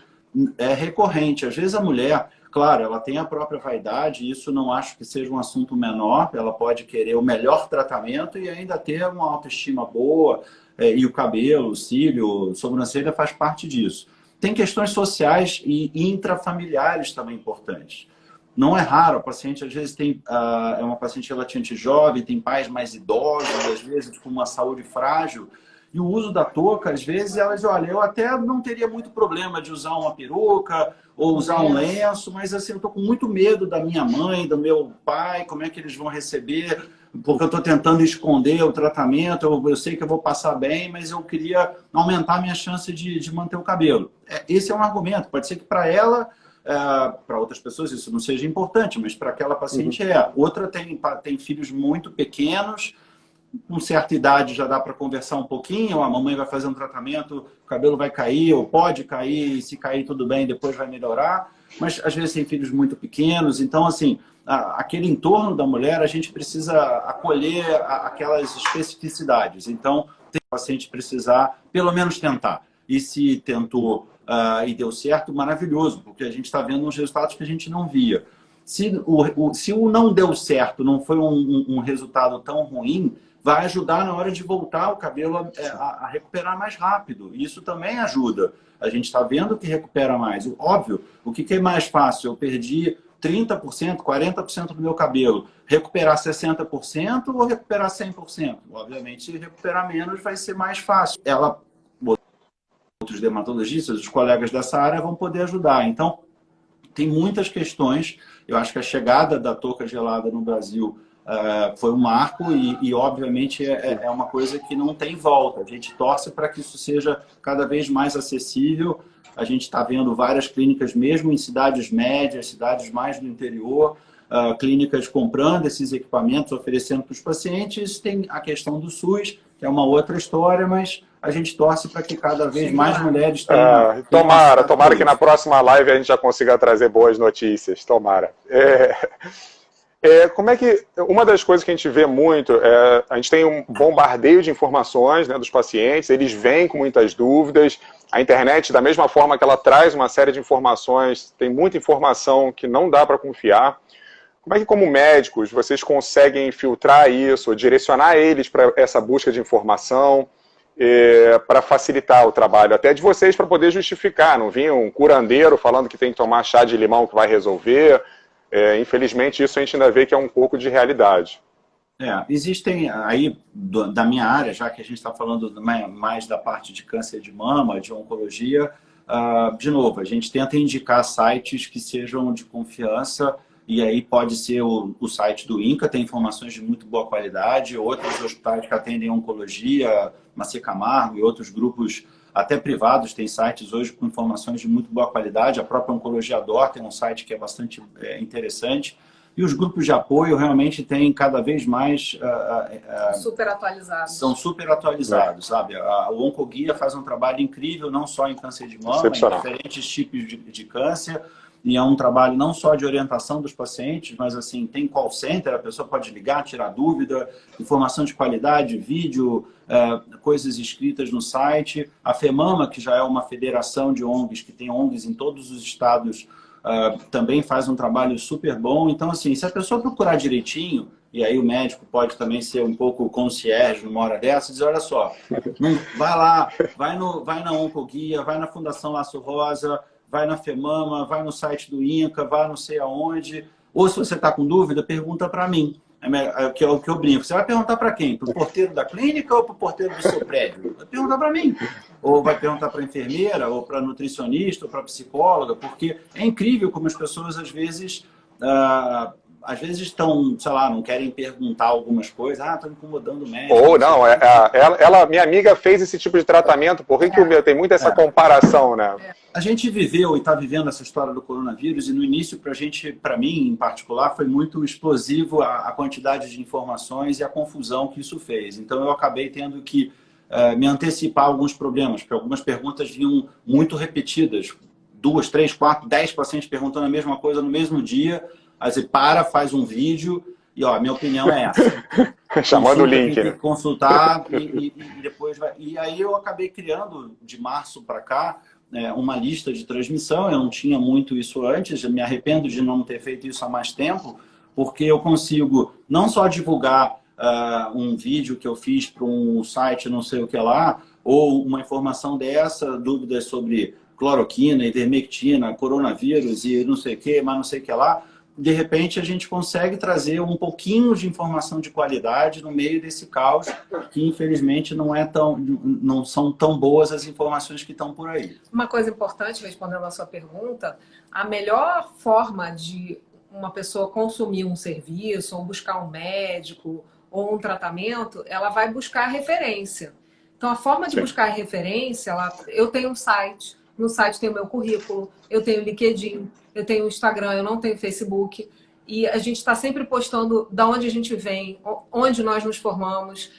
é recorrente. Às vezes a mulher, claro, ela tem a própria vaidade, e isso não acho que seja um assunto menor, ela pode querer o melhor tratamento e ainda ter uma autoestima boa, e o cabelo, o cílio, sobrancelha faz parte disso. Tem questões sociais e intrafamiliares também importantes. Não é raro, a paciente às vezes é uma paciente relativamente jovem, tem pais mais idosos, às vezes com uma saúde frágil, e o uso da touca, às vezes elas, olha, eu até não teria muito problema de usar uma peruca ou usar um lenço, mas assim, eu estou com muito medo da minha mãe, do meu pai, como é que eles vão receber, porque eu estou tentando esconder o tratamento, eu sei que eu vou passar bem, mas eu queria aumentar a minha chance de manter o cabelo. Esse é um argumento, pode ser que para ela... para outras pessoas isso não seja importante, mas para aquela paciente Outra tem filhos muito pequenos, com certa idade já dá para conversar um pouquinho, a mamãe vai fazer um tratamento, o cabelo vai cair, ou pode cair, e se cair tudo bem, depois vai melhorar, mas às vezes tem filhos muito pequenos, então assim, aquele entorno da mulher, a gente precisa acolher aquelas especificidades, então tem o paciente precisar pelo menos tentar, e se tentou e deu certo, maravilhoso, porque a gente está vendo uns resultados que a gente não via. Se o não deu certo, não foi um resultado tão ruim, vai ajudar na hora de voltar o cabelo a recuperar mais rápido. Isso também ajuda. A gente está vendo que recupera mais. Óbvio, o que é mais fácil? Eu perdi 30%, 40% do meu cabelo, recuperar 60% ou recuperar 100%? Obviamente, recuperar menos vai ser mais fácil. Outros dermatologistas, os colegas dessa área vão poder ajudar. Então, tem muitas questões. Eu acho que a chegada da touca gelada no Brasil foi um marco e obviamente, é uma coisa que não tem volta. A gente torce para que isso seja cada vez mais acessível. A gente está vendo várias clínicas, mesmo em cidades médias, cidades mais do interior, clínicas comprando esses equipamentos, oferecendo para os pacientes. Tem a questão do SUS, que é uma outra história, mas a gente torce para que cada vez mais mulheres tenham... Tomara que na próxima live a gente já consiga trazer boas notícias. Tomara. Como é que... Uma das coisas que a gente vê muito, a gente tem um bombardeio de informações, né, dos pacientes, eles vêm com muitas dúvidas. A internet, da mesma forma que ela traz uma série de informações, tem muita informação que não dá para confiar. Como é que, como médicos, vocês conseguem filtrar isso, direcionar eles para essa busca de informação, para facilitar o trabalho até de vocês, para poder justificar? Não vinha um curandeiro falando que tem que tomar chá de limão que vai resolver. Infelizmente, isso a gente ainda vê que é um pouco de realidade. Existem aí, da minha área, já que a gente está falando mais da parte de câncer de mama, de oncologia, de novo, a gente tenta indicar sites que sejam de confiança, e aí pode ser o site do INCA, tem informações de muito boa qualidade, outros hospitais que atendem oncologia, Macia Camargo e outros grupos até privados têm sites hoje com informações de muito boa qualidade. A própria Oncologia DOR tem um site que é bastante interessante. E os grupos de apoio realmente têm cada vez mais... super atualizados. São super atualizados, sabe? O Oncoguia faz um trabalho incrível, não só em câncer de mama, em diferentes tipos de câncer. E é um trabalho não só de orientação dos pacientes, mas assim, tem call center, a pessoa pode ligar, tirar dúvida, informação de qualidade, vídeo, coisas escritas no site. A FEMAMA, que já é uma federação de ONGs, que tem ONGs em todos os estados, também faz um trabalho super bom. Então, assim, se a pessoa procurar direitinho, e aí o médico pode também ser um pouco concierge numa hora dessa, dizer, olha só, vai lá, vai na Oncoguia, vai na Fundação Laço Rosa, vai na FEMAMA, vai no site do INCA, vai não sei aonde. Ou se você está com dúvida, pergunta para mim. Que é o que eu brinco. Você vai perguntar para quem? Para o porteiro da clínica ou para o porteiro do seu prédio? Vai perguntar para mim. Ou vai perguntar para a enfermeira, ou para a nutricionista, ou para a psicóloga, porque é incrível como as pessoas, às vezes estão, sei lá, não querem perguntar algumas coisas. Estou incomodando o médico. Ou não, minha amiga fez esse tipo de tratamento, por que que tem muito essa comparação, né? A gente viveu e está vivendo essa história do coronavírus e no início, para mim em particular, foi muito explosivo a quantidade de informações e a confusão que isso fez. Então eu acabei tendo que me antecipar a alguns problemas, porque algumas perguntas vinham muito repetidas. 2, 3, 4, 10 pacientes perguntando a mesma coisa no mesmo dia. Aí você faz um vídeo e, minha opinião é essa. Chamando o link, né? Consultar e depois vai... E aí eu acabei criando, de março para cá, uma lista de transmissão. Eu não tinha muito isso antes, eu me arrependo de não ter feito isso há mais tempo, porque eu consigo não só divulgar um vídeo que eu fiz para um site não sei o que lá, ou uma informação dessa, dúvidas sobre cloroquina, ivermectina, coronavírus e não sei o que, mas não sei o que lá. De repente, a gente consegue trazer um pouquinho de informação de qualidade no meio desse caos, que infelizmente não são tão boas as informações que estão por aí. Uma coisa importante, respondendo a sua pergunta, a melhor forma de uma pessoa consumir um serviço, ou buscar um médico, ou um tratamento, ela vai buscar referência. Então, a forma de buscar referência, eu tenho um site, no site tem o meu currículo, eu tenho LinkedIn, eu tenho Instagram, eu não tenho Facebook. E a gente está sempre postando de onde a gente vem, onde nós nos formamos,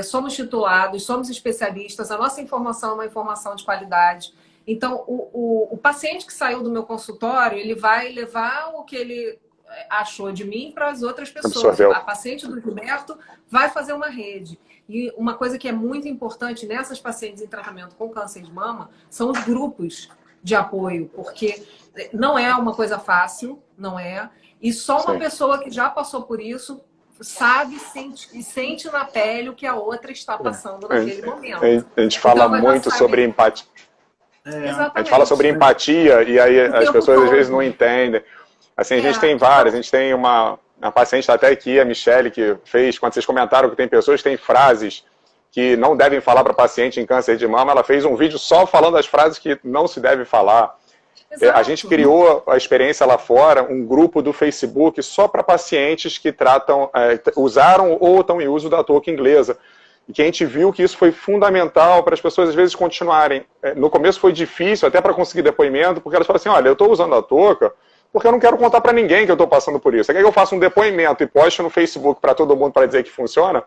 somos titulados, somos especialistas, a nossa informação é uma informação de qualidade. Então, o paciente que saiu do meu consultório, ele vai levar o que ele achou de mim para as outras pessoas. Absorveu. A paciente do Gilberto vai fazer uma rede. E uma coisa que é muito importante nessas pacientes em tratamento com câncer de mama são os grupos de apoio, porque não é uma coisa fácil, não é? E só uma pessoa que já passou por isso sabe e sente na pele o que a outra está passando naquele momento. A gente fala muito sobre empatia. A gente fala sobre empatia e aí as pessoas às vezes não entendem. Assim, a gente tem várias, a gente tem uma paciente até aqui, a Michele, que fez, quando vocês comentaram que tem pessoas que têm frases que não devem falar para paciente em câncer de mama, ela fez um vídeo só falando as frases que não se deve falar. Exato. A gente criou a experiência lá fora, um grupo do Facebook só para pacientes que usaram ou estão em uso da touca inglesa. E que a gente viu que isso foi fundamental para as pessoas, às vezes, continuarem. No começo foi difícil, até para conseguir depoimento, porque elas falam assim, olha, eu estou usando a touca porque eu não quero contar para ninguém que eu estou passando por isso. Você quer que eu faça um depoimento e poste no Facebook para todo mundo para dizer que funciona?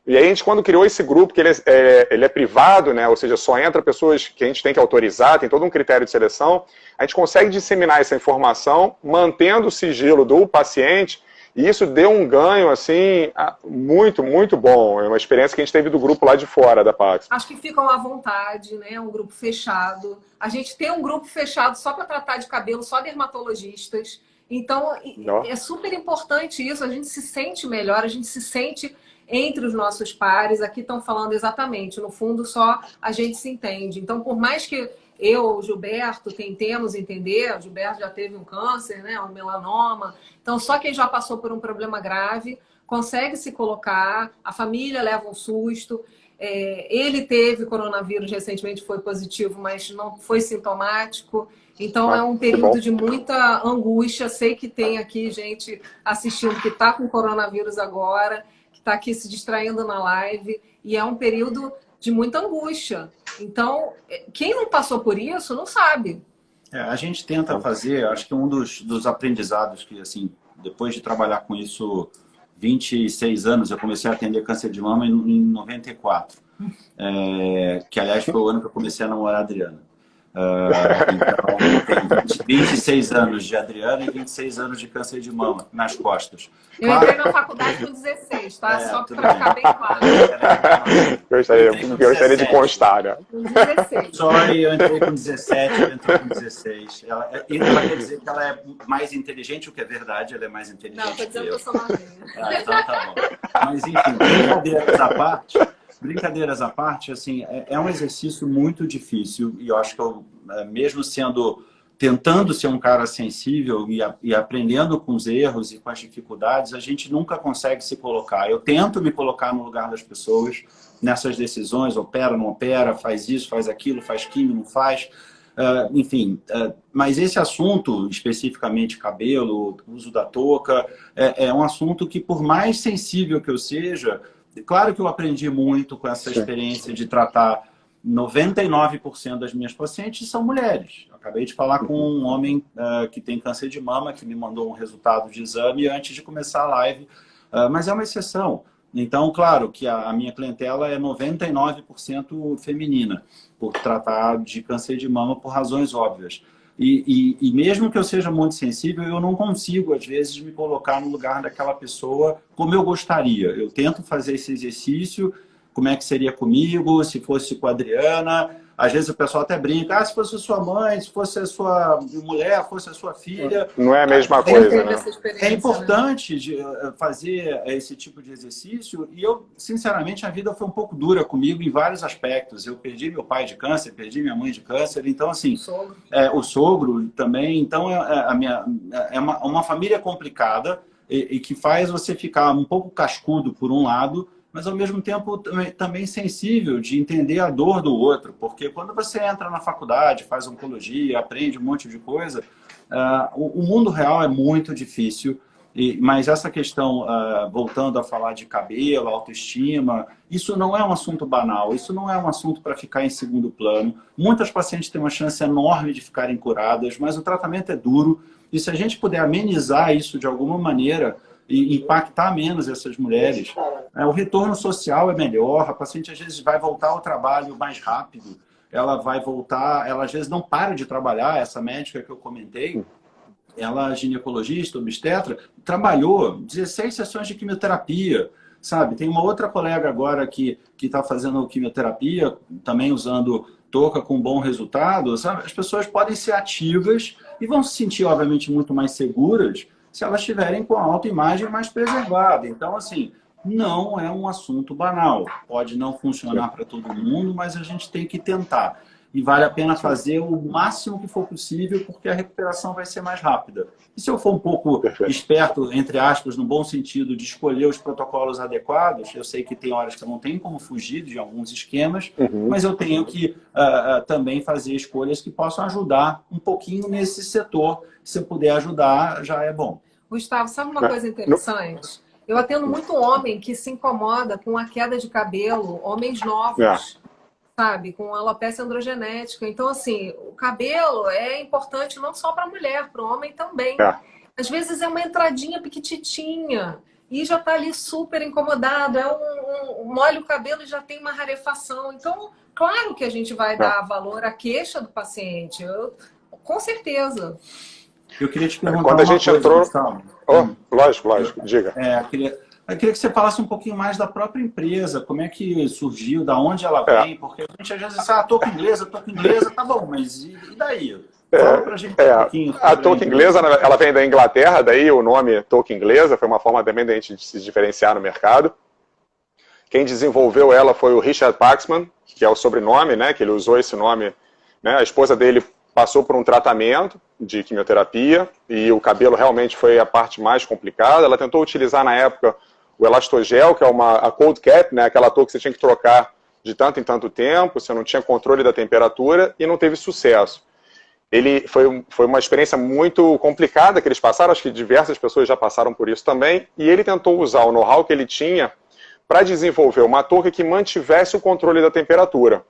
E aí a gente, quando criou esse grupo, que ele é privado, né, ou seja, só entra pessoas que a gente tem que autorizar, tem todo um critério de seleção, a gente consegue disseminar essa informação, mantendo o sigilo do paciente, e isso deu um ganho, assim, muito, muito bom. É uma experiência que a gente teve do grupo lá de fora da Pax. Acho que ficam à vontade, né, um grupo fechado. A gente tem um grupo fechado só para tratar de cabelo, só dermatologistas. Então, é super importante isso, a gente se sente melhor, a gente se sente entre os nossos pares. Aqui estão falando exatamente, no fundo só a gente se entende. Então, por mais que eu, o Gilberto, tentemos entender, o Gilberto já teve um câncer, né, um melanoma, então só quem já passou por um problema grave consegue se colocar, a família leva um susto. Ele teve coronavírus recentemente, foi positivo, mas não foi sintomático. Então é um período de muita angústia. Sei que tem aqui gente assistindo que está com coronavírus agora, que está aqui se distraindo na live, e é um período de muita angústia. Então, quem não passou por isso não sabe. A gente tenta fazer, acho que um dos aprendizados que, assim, depois de trabalhar com isso 26 anos, eu comecei a atender câncer de mama em 94, que, aliás, foi o ano que eu comecei a namorar a Adriana. Então, tem 26 anos de Adriana e 26 anos de câncer de mama nas costas. Eu entrei na faculdade com 16, tá? Só para ficar bem claro. Gostaria de constar, né? Com 16. Sorry, eu entrei com 17, eu entrei com 16. Ela quer dizer que ela é mais inteligente, o que é verdade, ela é mais inteligente. Não, tô dizendo que eu sou novinha. Então tá bom. Mas, enfim, brincadeiras à parte, assim, é um exercício muito difícil, e eu acho que eu, mesmo tentando ser um cara sensível e aprendendo com os erros e com as dificuldades, a gente nunca consegue se colocar. Eu tento me colocar no lugar das pessoas nessas decisões, opera, não opera, faz isso, faz aquilo, faz químio, não faz, enfim. Mas esse assunto, especificamente cabelo, uso da touca, é um assunto que, por mais sensível que eu seja, claro que eu aprendi muito com essa experiência de tratar 99% das minhas pacientes são mulheres. Acabei de falar com um homem que tem câncer de mama, que me mandou um resultado de exame antes de começar a live, mas é uma exceção. Então, claro que a minha clientela é 99% feminina, por tratar de câncer de mama por razões óbvias. E mesmo que eu seja muito sensível, eu não consigo, às vezes, me colocar no lugar daquela pessoa como eu gostaria. Eu tento fazer esse exercício, como é que seria comigo, se fosse com a Adriana. Às vezes o pessoal até brinca, se fosse a sua mãe, se fosse a sua mulher, fosse a sua filha. Não é a mesma coisa, né? É importante fazer esse tipo de exercício. E eu, sinceramente, a vida foi um pouco dura comigo em vários aspectos. Eu perdi meu pai de câncer, perdi minha mãe de câncer. Então, assim, o sogro também. Então, é uma família complicada e que faz você ficar um pouco cascudo por um lado, mas ao mesmo tempo também sensível de entender a dor do outro, porque quando você entra na faculdade, faz oncologia, aprende um monte de coisa, o mundo real é muito difícil, mas essa questão, voltando a falar de cabelo, autoestima, isso não é um assunto banal, isso não é um assunto para ficar em segundo plano. Muitas pacientes têm uma chance enorme de ficarem curadas, mas o tratamento é duro, e se a gente puder amenizar isso de alguma maneira, e impactar menos essas mulheres, o retorno social é melhor, a paciente às vezes vai voltar ao trabalho mais rápido, ela vai voltar, ela às vezes não para de trabalhar, essa médica que eu comentei, ela, ginecologista, obstetra, trabalhou 16 sessões de quimioterapia, sabe? Tem uma outra colega agora que está fazendo quimioterapia, também usando touca com bom resultado, sabe? As pessoas podem ser ativas e vão se sentir, obviamente, muito mais seguras se elas estiverem com a autoimagem mais preservada. Então, assim, não é um assunto banal. Pode não funcionar para todo mundo, mas a gente tem que tentar. e vale a pena fazer o máximo que for possível, porque a recuperação vai ser mais rápida. E se eu for um pouco esperto, entre aspas, no bom sentido, de escolher os protocolos adequados, eu sei que tem horas que eu não tenho como fugir de alguns esquemas, mas eu tenho que também fazer escolhas que possam ajudar um pouquinho nesse setor. Se eu puder ajudar, já é bom. Gustavo, sabe uma coisa interessante? Eu atendo muito homem que se incomoda com a queda de cabelo, homens novos, sabe? Com alopecia androgenética. Então, assim, o cabelo é importante não só para a mulher, para o homem também. Às vezes é uma entradinha piquititinha e já está ali super incomodado. Molha o cabelo e já tem uma rarefação. Então, claro que a gente vai dar valor à queixa do paciente. Com certeza. Eu queria te perguntar quando a gente entrou... Lógico, diga. Eu queria que você falasse um pouquinho mais da própria empresa, como é que surgiu, da onde ela vem, porque a gente às vezes diz, touca inglesa, tá bom, mas e daí? Fala pra gente um pouquinho. A touca inglesa, ela vem da Inglaterra, daí o nome touca inglesa, foi uma forma também da gente se diferenciar no mercado. Quem desenvolveu ela foi o Richard Paxman, que é o sobrenome, né, que ele usou esse nome, né, a esposa dele passou por um tratamento de quimioterapia e o cabelo realmente foi a parte mais complicada. Ela tentou utilizar na época o elastogel, que é a cold cap, né, aquela touca que você tinha que trocar de tanto em tanto tempo, você não tinha controle da temperatura e não teve sucesso. Foi uma experiência muito complicada que eles passaram, acho que diversas pessoas já passaram por isso também, e ele tentou usar o know-how que ele tinha para desenvolver uma touca que mantivesse o controle da temperatura.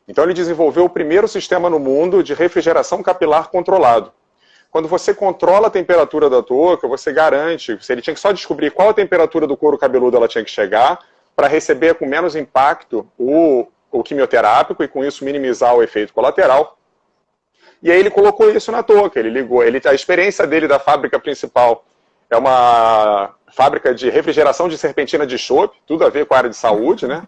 Então ele desenvolveu o primeiro sistema no mundo de refrigeração capilar controlado. Quando você controla a temperatura da touca, você garante, ele tinha que só descobrir qual a temperatura do couro cabeludo ela tinha que chegar para receber com menos impacto o quimioterápico e com isso minimizar o efeito colateral. E aí ele colocou isso na touca, ele ligou. A experiência dele da fábrica principal é uma fábrica de refrigeração de serpentina de chope, tudo a ver com a área de saúde, né?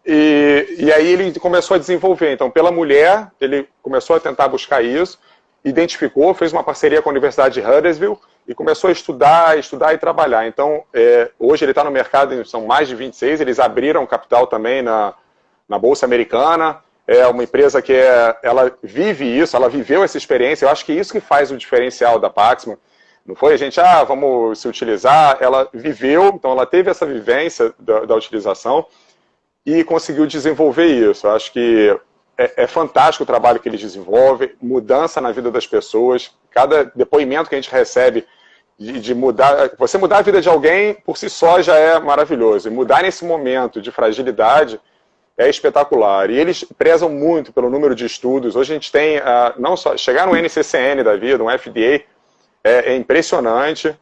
E aí ele começou a desenvolver. Então, pela mulher, ele começou a tentar buscar isso, identificou, fez uma parceria com a Universidade de Huddersfield e começou a estudar e trabalhar. Então, hoje ele está no mercado, são mais de 26, eles abriram capital também na Bolsa Americana. É uma empresa que ela vive isso, ela viveu essa experiência. Eu acho que isso que faz o diferencial da Paxman. Não foi a gente, vamos se utilizar. Ela viveu, então ela teve essa vivência da utilização e conseguiu desenvolver isso. Eu acho que é fantástico o trabalho que eles desenvolvem, mudança na vida das pessoas. Cada depoimento que a gente recebe de mudar, você mudar a vida de alguém por si só já é maravilhoso. E mudar nesse momento de fragilidade é espetacular. E eles prezam muito pelo número de estudos. Hoje a gente tem, não só chegar no NCCN da vida, um FDA, é impressionante.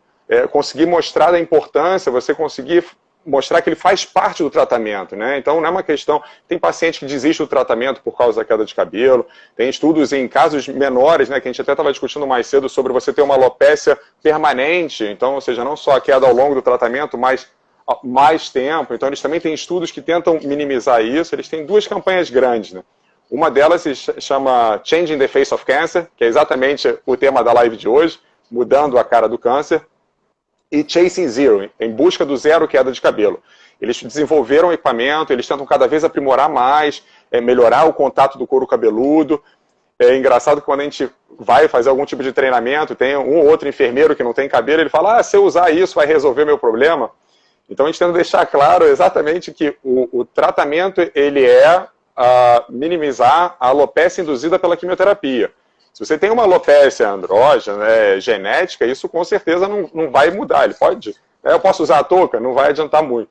Conseguir mostrar a importância, você conseguir mostrar que ele faz parte do tratamento, né? Então não é uma questão... Tem paciente que desiste do tratamento por causa da queda de cabelo, tem estudos em casos menores, né, que a gente até estava discutindo mais cedo sobre você ter uma alopécia permanente, então, ou seja, não só a queda ao longo do tratamento, mas mais tempo. Então eles também têm estudos que tentam minimizar isso. Eles têm duas campanhas grandes, né? Uma delas se chama Changing the Face of Cancer, que é exatamente o tema da live de hoje, mudando a cara do câncer, e Chasing Zero, em busca do zero queda de cabelo. Eles desenvolveram o equipamento, eles tentam cada vez aprimorar mais, melhorar o contato do couro cabeludo. É engraçado que quando a gente vai fazer algum tipo de treinamento, tem um ou outro enfermeiro que não tem cabelo, ele fala, se eu usar isso vai resolver meu problema. Então a gente tenta deixar claro exatamente que o tratamento ele é minimizar a alopécia induzida pela quimioterapia. Se você tem uma alopécia andrógena, genética, isso com certeza não vai mudar. Ele pode, eu posso usar a touca, não vai adiantar muito.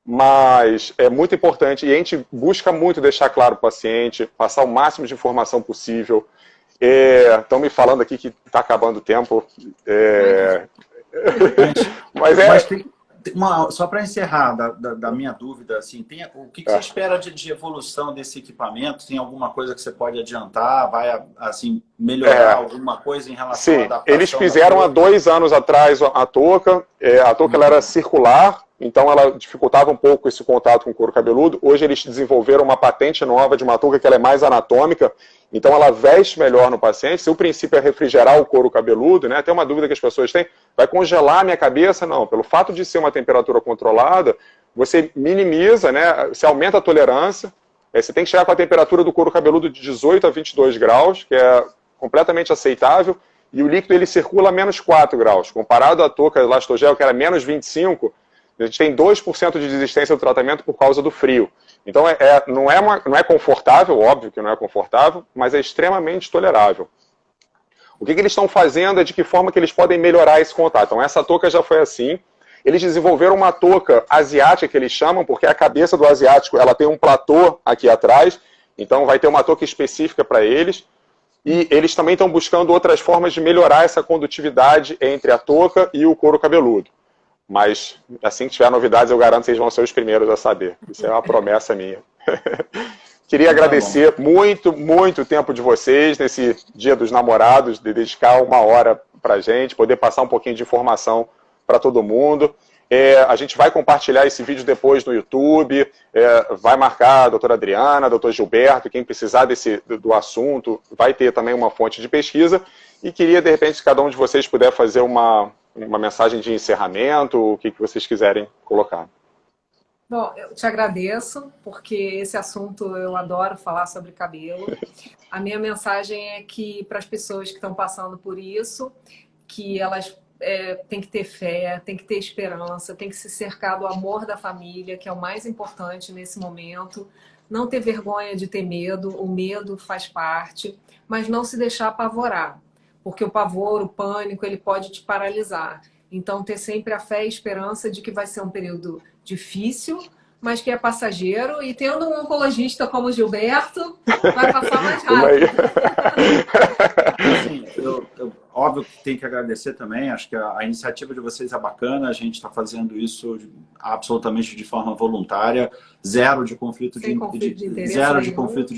Mas é muito importante e a gente busca muito deixar claro para o paciente, passar o máximo de informação possível. Estão me falando aqui que está acabando o tempo. Mas tem só para encerrar da minha dúvida, assim, o que você espera de evolução desse equipamento? Tem alguma coisa que você pode adiantar? Vai assim, melhorar alguma coisa em relação à adaptação? Eles fizeram há 2 anos atrás a touca. A touca ela era circular, então ela dificultava um pouco esse contato com o couro cabeludo. Hoje eles desenvolveram uma patente nova de uma touca que ela é mais anatômica, então ela veste melhor no paciente. Se o princípio é refrigerar o couro cabeludo, né? Tem uma dúvida que as pessoas têm, vai congelar a minha cabeça? Não, pelo fato de ser uma temperatura controlada, você minimiza, né? Você aumenta a tolerância, você tem que chegar com a temperatura do couro cabeludo de 18 a 22 graus, que é completamente aceitável, e o líquido ele circula a menos 4 graus. Comparado à touca elastogel, que era menos 25, a gente tem 2% de desistência do tratamento por causa do frio. Então, não é confortável, óbvio que não é confortável, mas é extremamente tolerável. O que eles estão fazendo é de que forma que eles podem melhorar esse contato. Então, essa touca já foi assim. Eles desenvolveram uma touca asiática, que eles chamam, porque a cabeça do asiático ela tem um platô aqui atrás, então vai ter uma touca específica para eles. E eles também estão buscando outras formas de melhorar essa condutividade entre a touca e o couro cabeludo. Mas, assim que tiver novidades, eu garanto que vocês vão ser os primeiros a saber. Isso é uma promessa minha. Queria agradecer muito, muito o tempo de vocês nesse Dia dos Namorados, de dedicar 1 hora para a gente, poder passar um pouquinho de informação para todo mundo. A gente vai compartilhar esse vídeo depois no YouTube, vai marcar a doutora Adriana, a doutor Gilberto, quem precisar do assunto, vai ter também uma fonte de pesquisa. E queria, de repente, que cada um de vocês puder fazer uma mensagem de encerramento, o que vocês quiserem colocar. Bom, eu te agradeço, porque esse assunto eu adoro falar sobre cabelo. A minha mensagem é que para as pessoas que estão passando por isso, que elas têm que ter fé, têm que ter esperança, têm que se cercar do amor da família, que é o mais importante nesse momento. Não ter vergonha de ter medo, o medo faz parte, mas não se deixar apavorar, porque o pavor, o pânico, ele pode te paralisar. Então, ter sempre a fé e esperança de que vai ser um período difícil, mas que é passageiro, e tendo um oncologista como o Gilberto, vai passar mais rápido. Sim, óbvio que tem que agradecer também, acho que a iniciativa de vocês é bacana, a gente está fazendo isso absolutamente de forma voluntária, zero de conflito de interesse. O conflito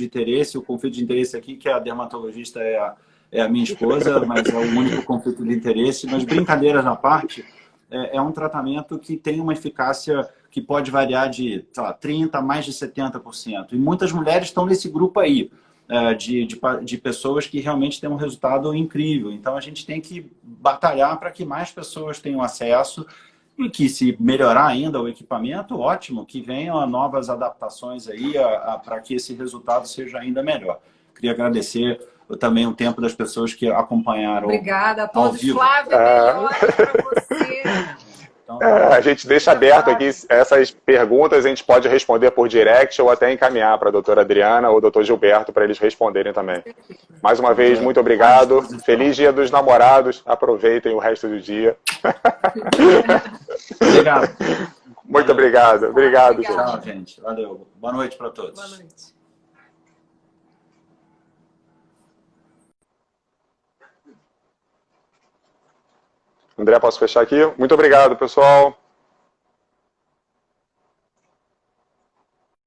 de interesse aqui, que a dermatologista é a minha esposa, mas é o único conflito de interesse. Mas brincadeiras à parte, é um tratamento que tem uma eficácia que pode variar de, sei lá, 30% a mais de 70%. E muitas mulheres estão nesse grupo aí, de pessoas que realmente têm um resultado incrível. Então, a gente tem que batalhar para que mais pessoas tenham acesso e que, se melhorar ainda o equipamento, ótimo, que venham novas adaptações aí para que esse resultado seja ainda melhor. Queria agradecer também o tempo das pessoas que acompanharam. Obrigada a todos. Flávia, melhoras para você. Então, a gente deixa aberto aqui essas perguntas, a gente pode responder por direct ou até encaminhar para a doutora Adriana ou o doutor Gilberto para eles responderem também. Mais uma vez, muito obrigado. Feliz Dia dos Namorados. Aproveitem o resto do dia. Obrigado. Muito obrigado. Obrigado, gente. Tchau, gente. Valeu. Boa noite para todos. Boa noite. André, posso fechar aqui? Muito obrigado, pessoal.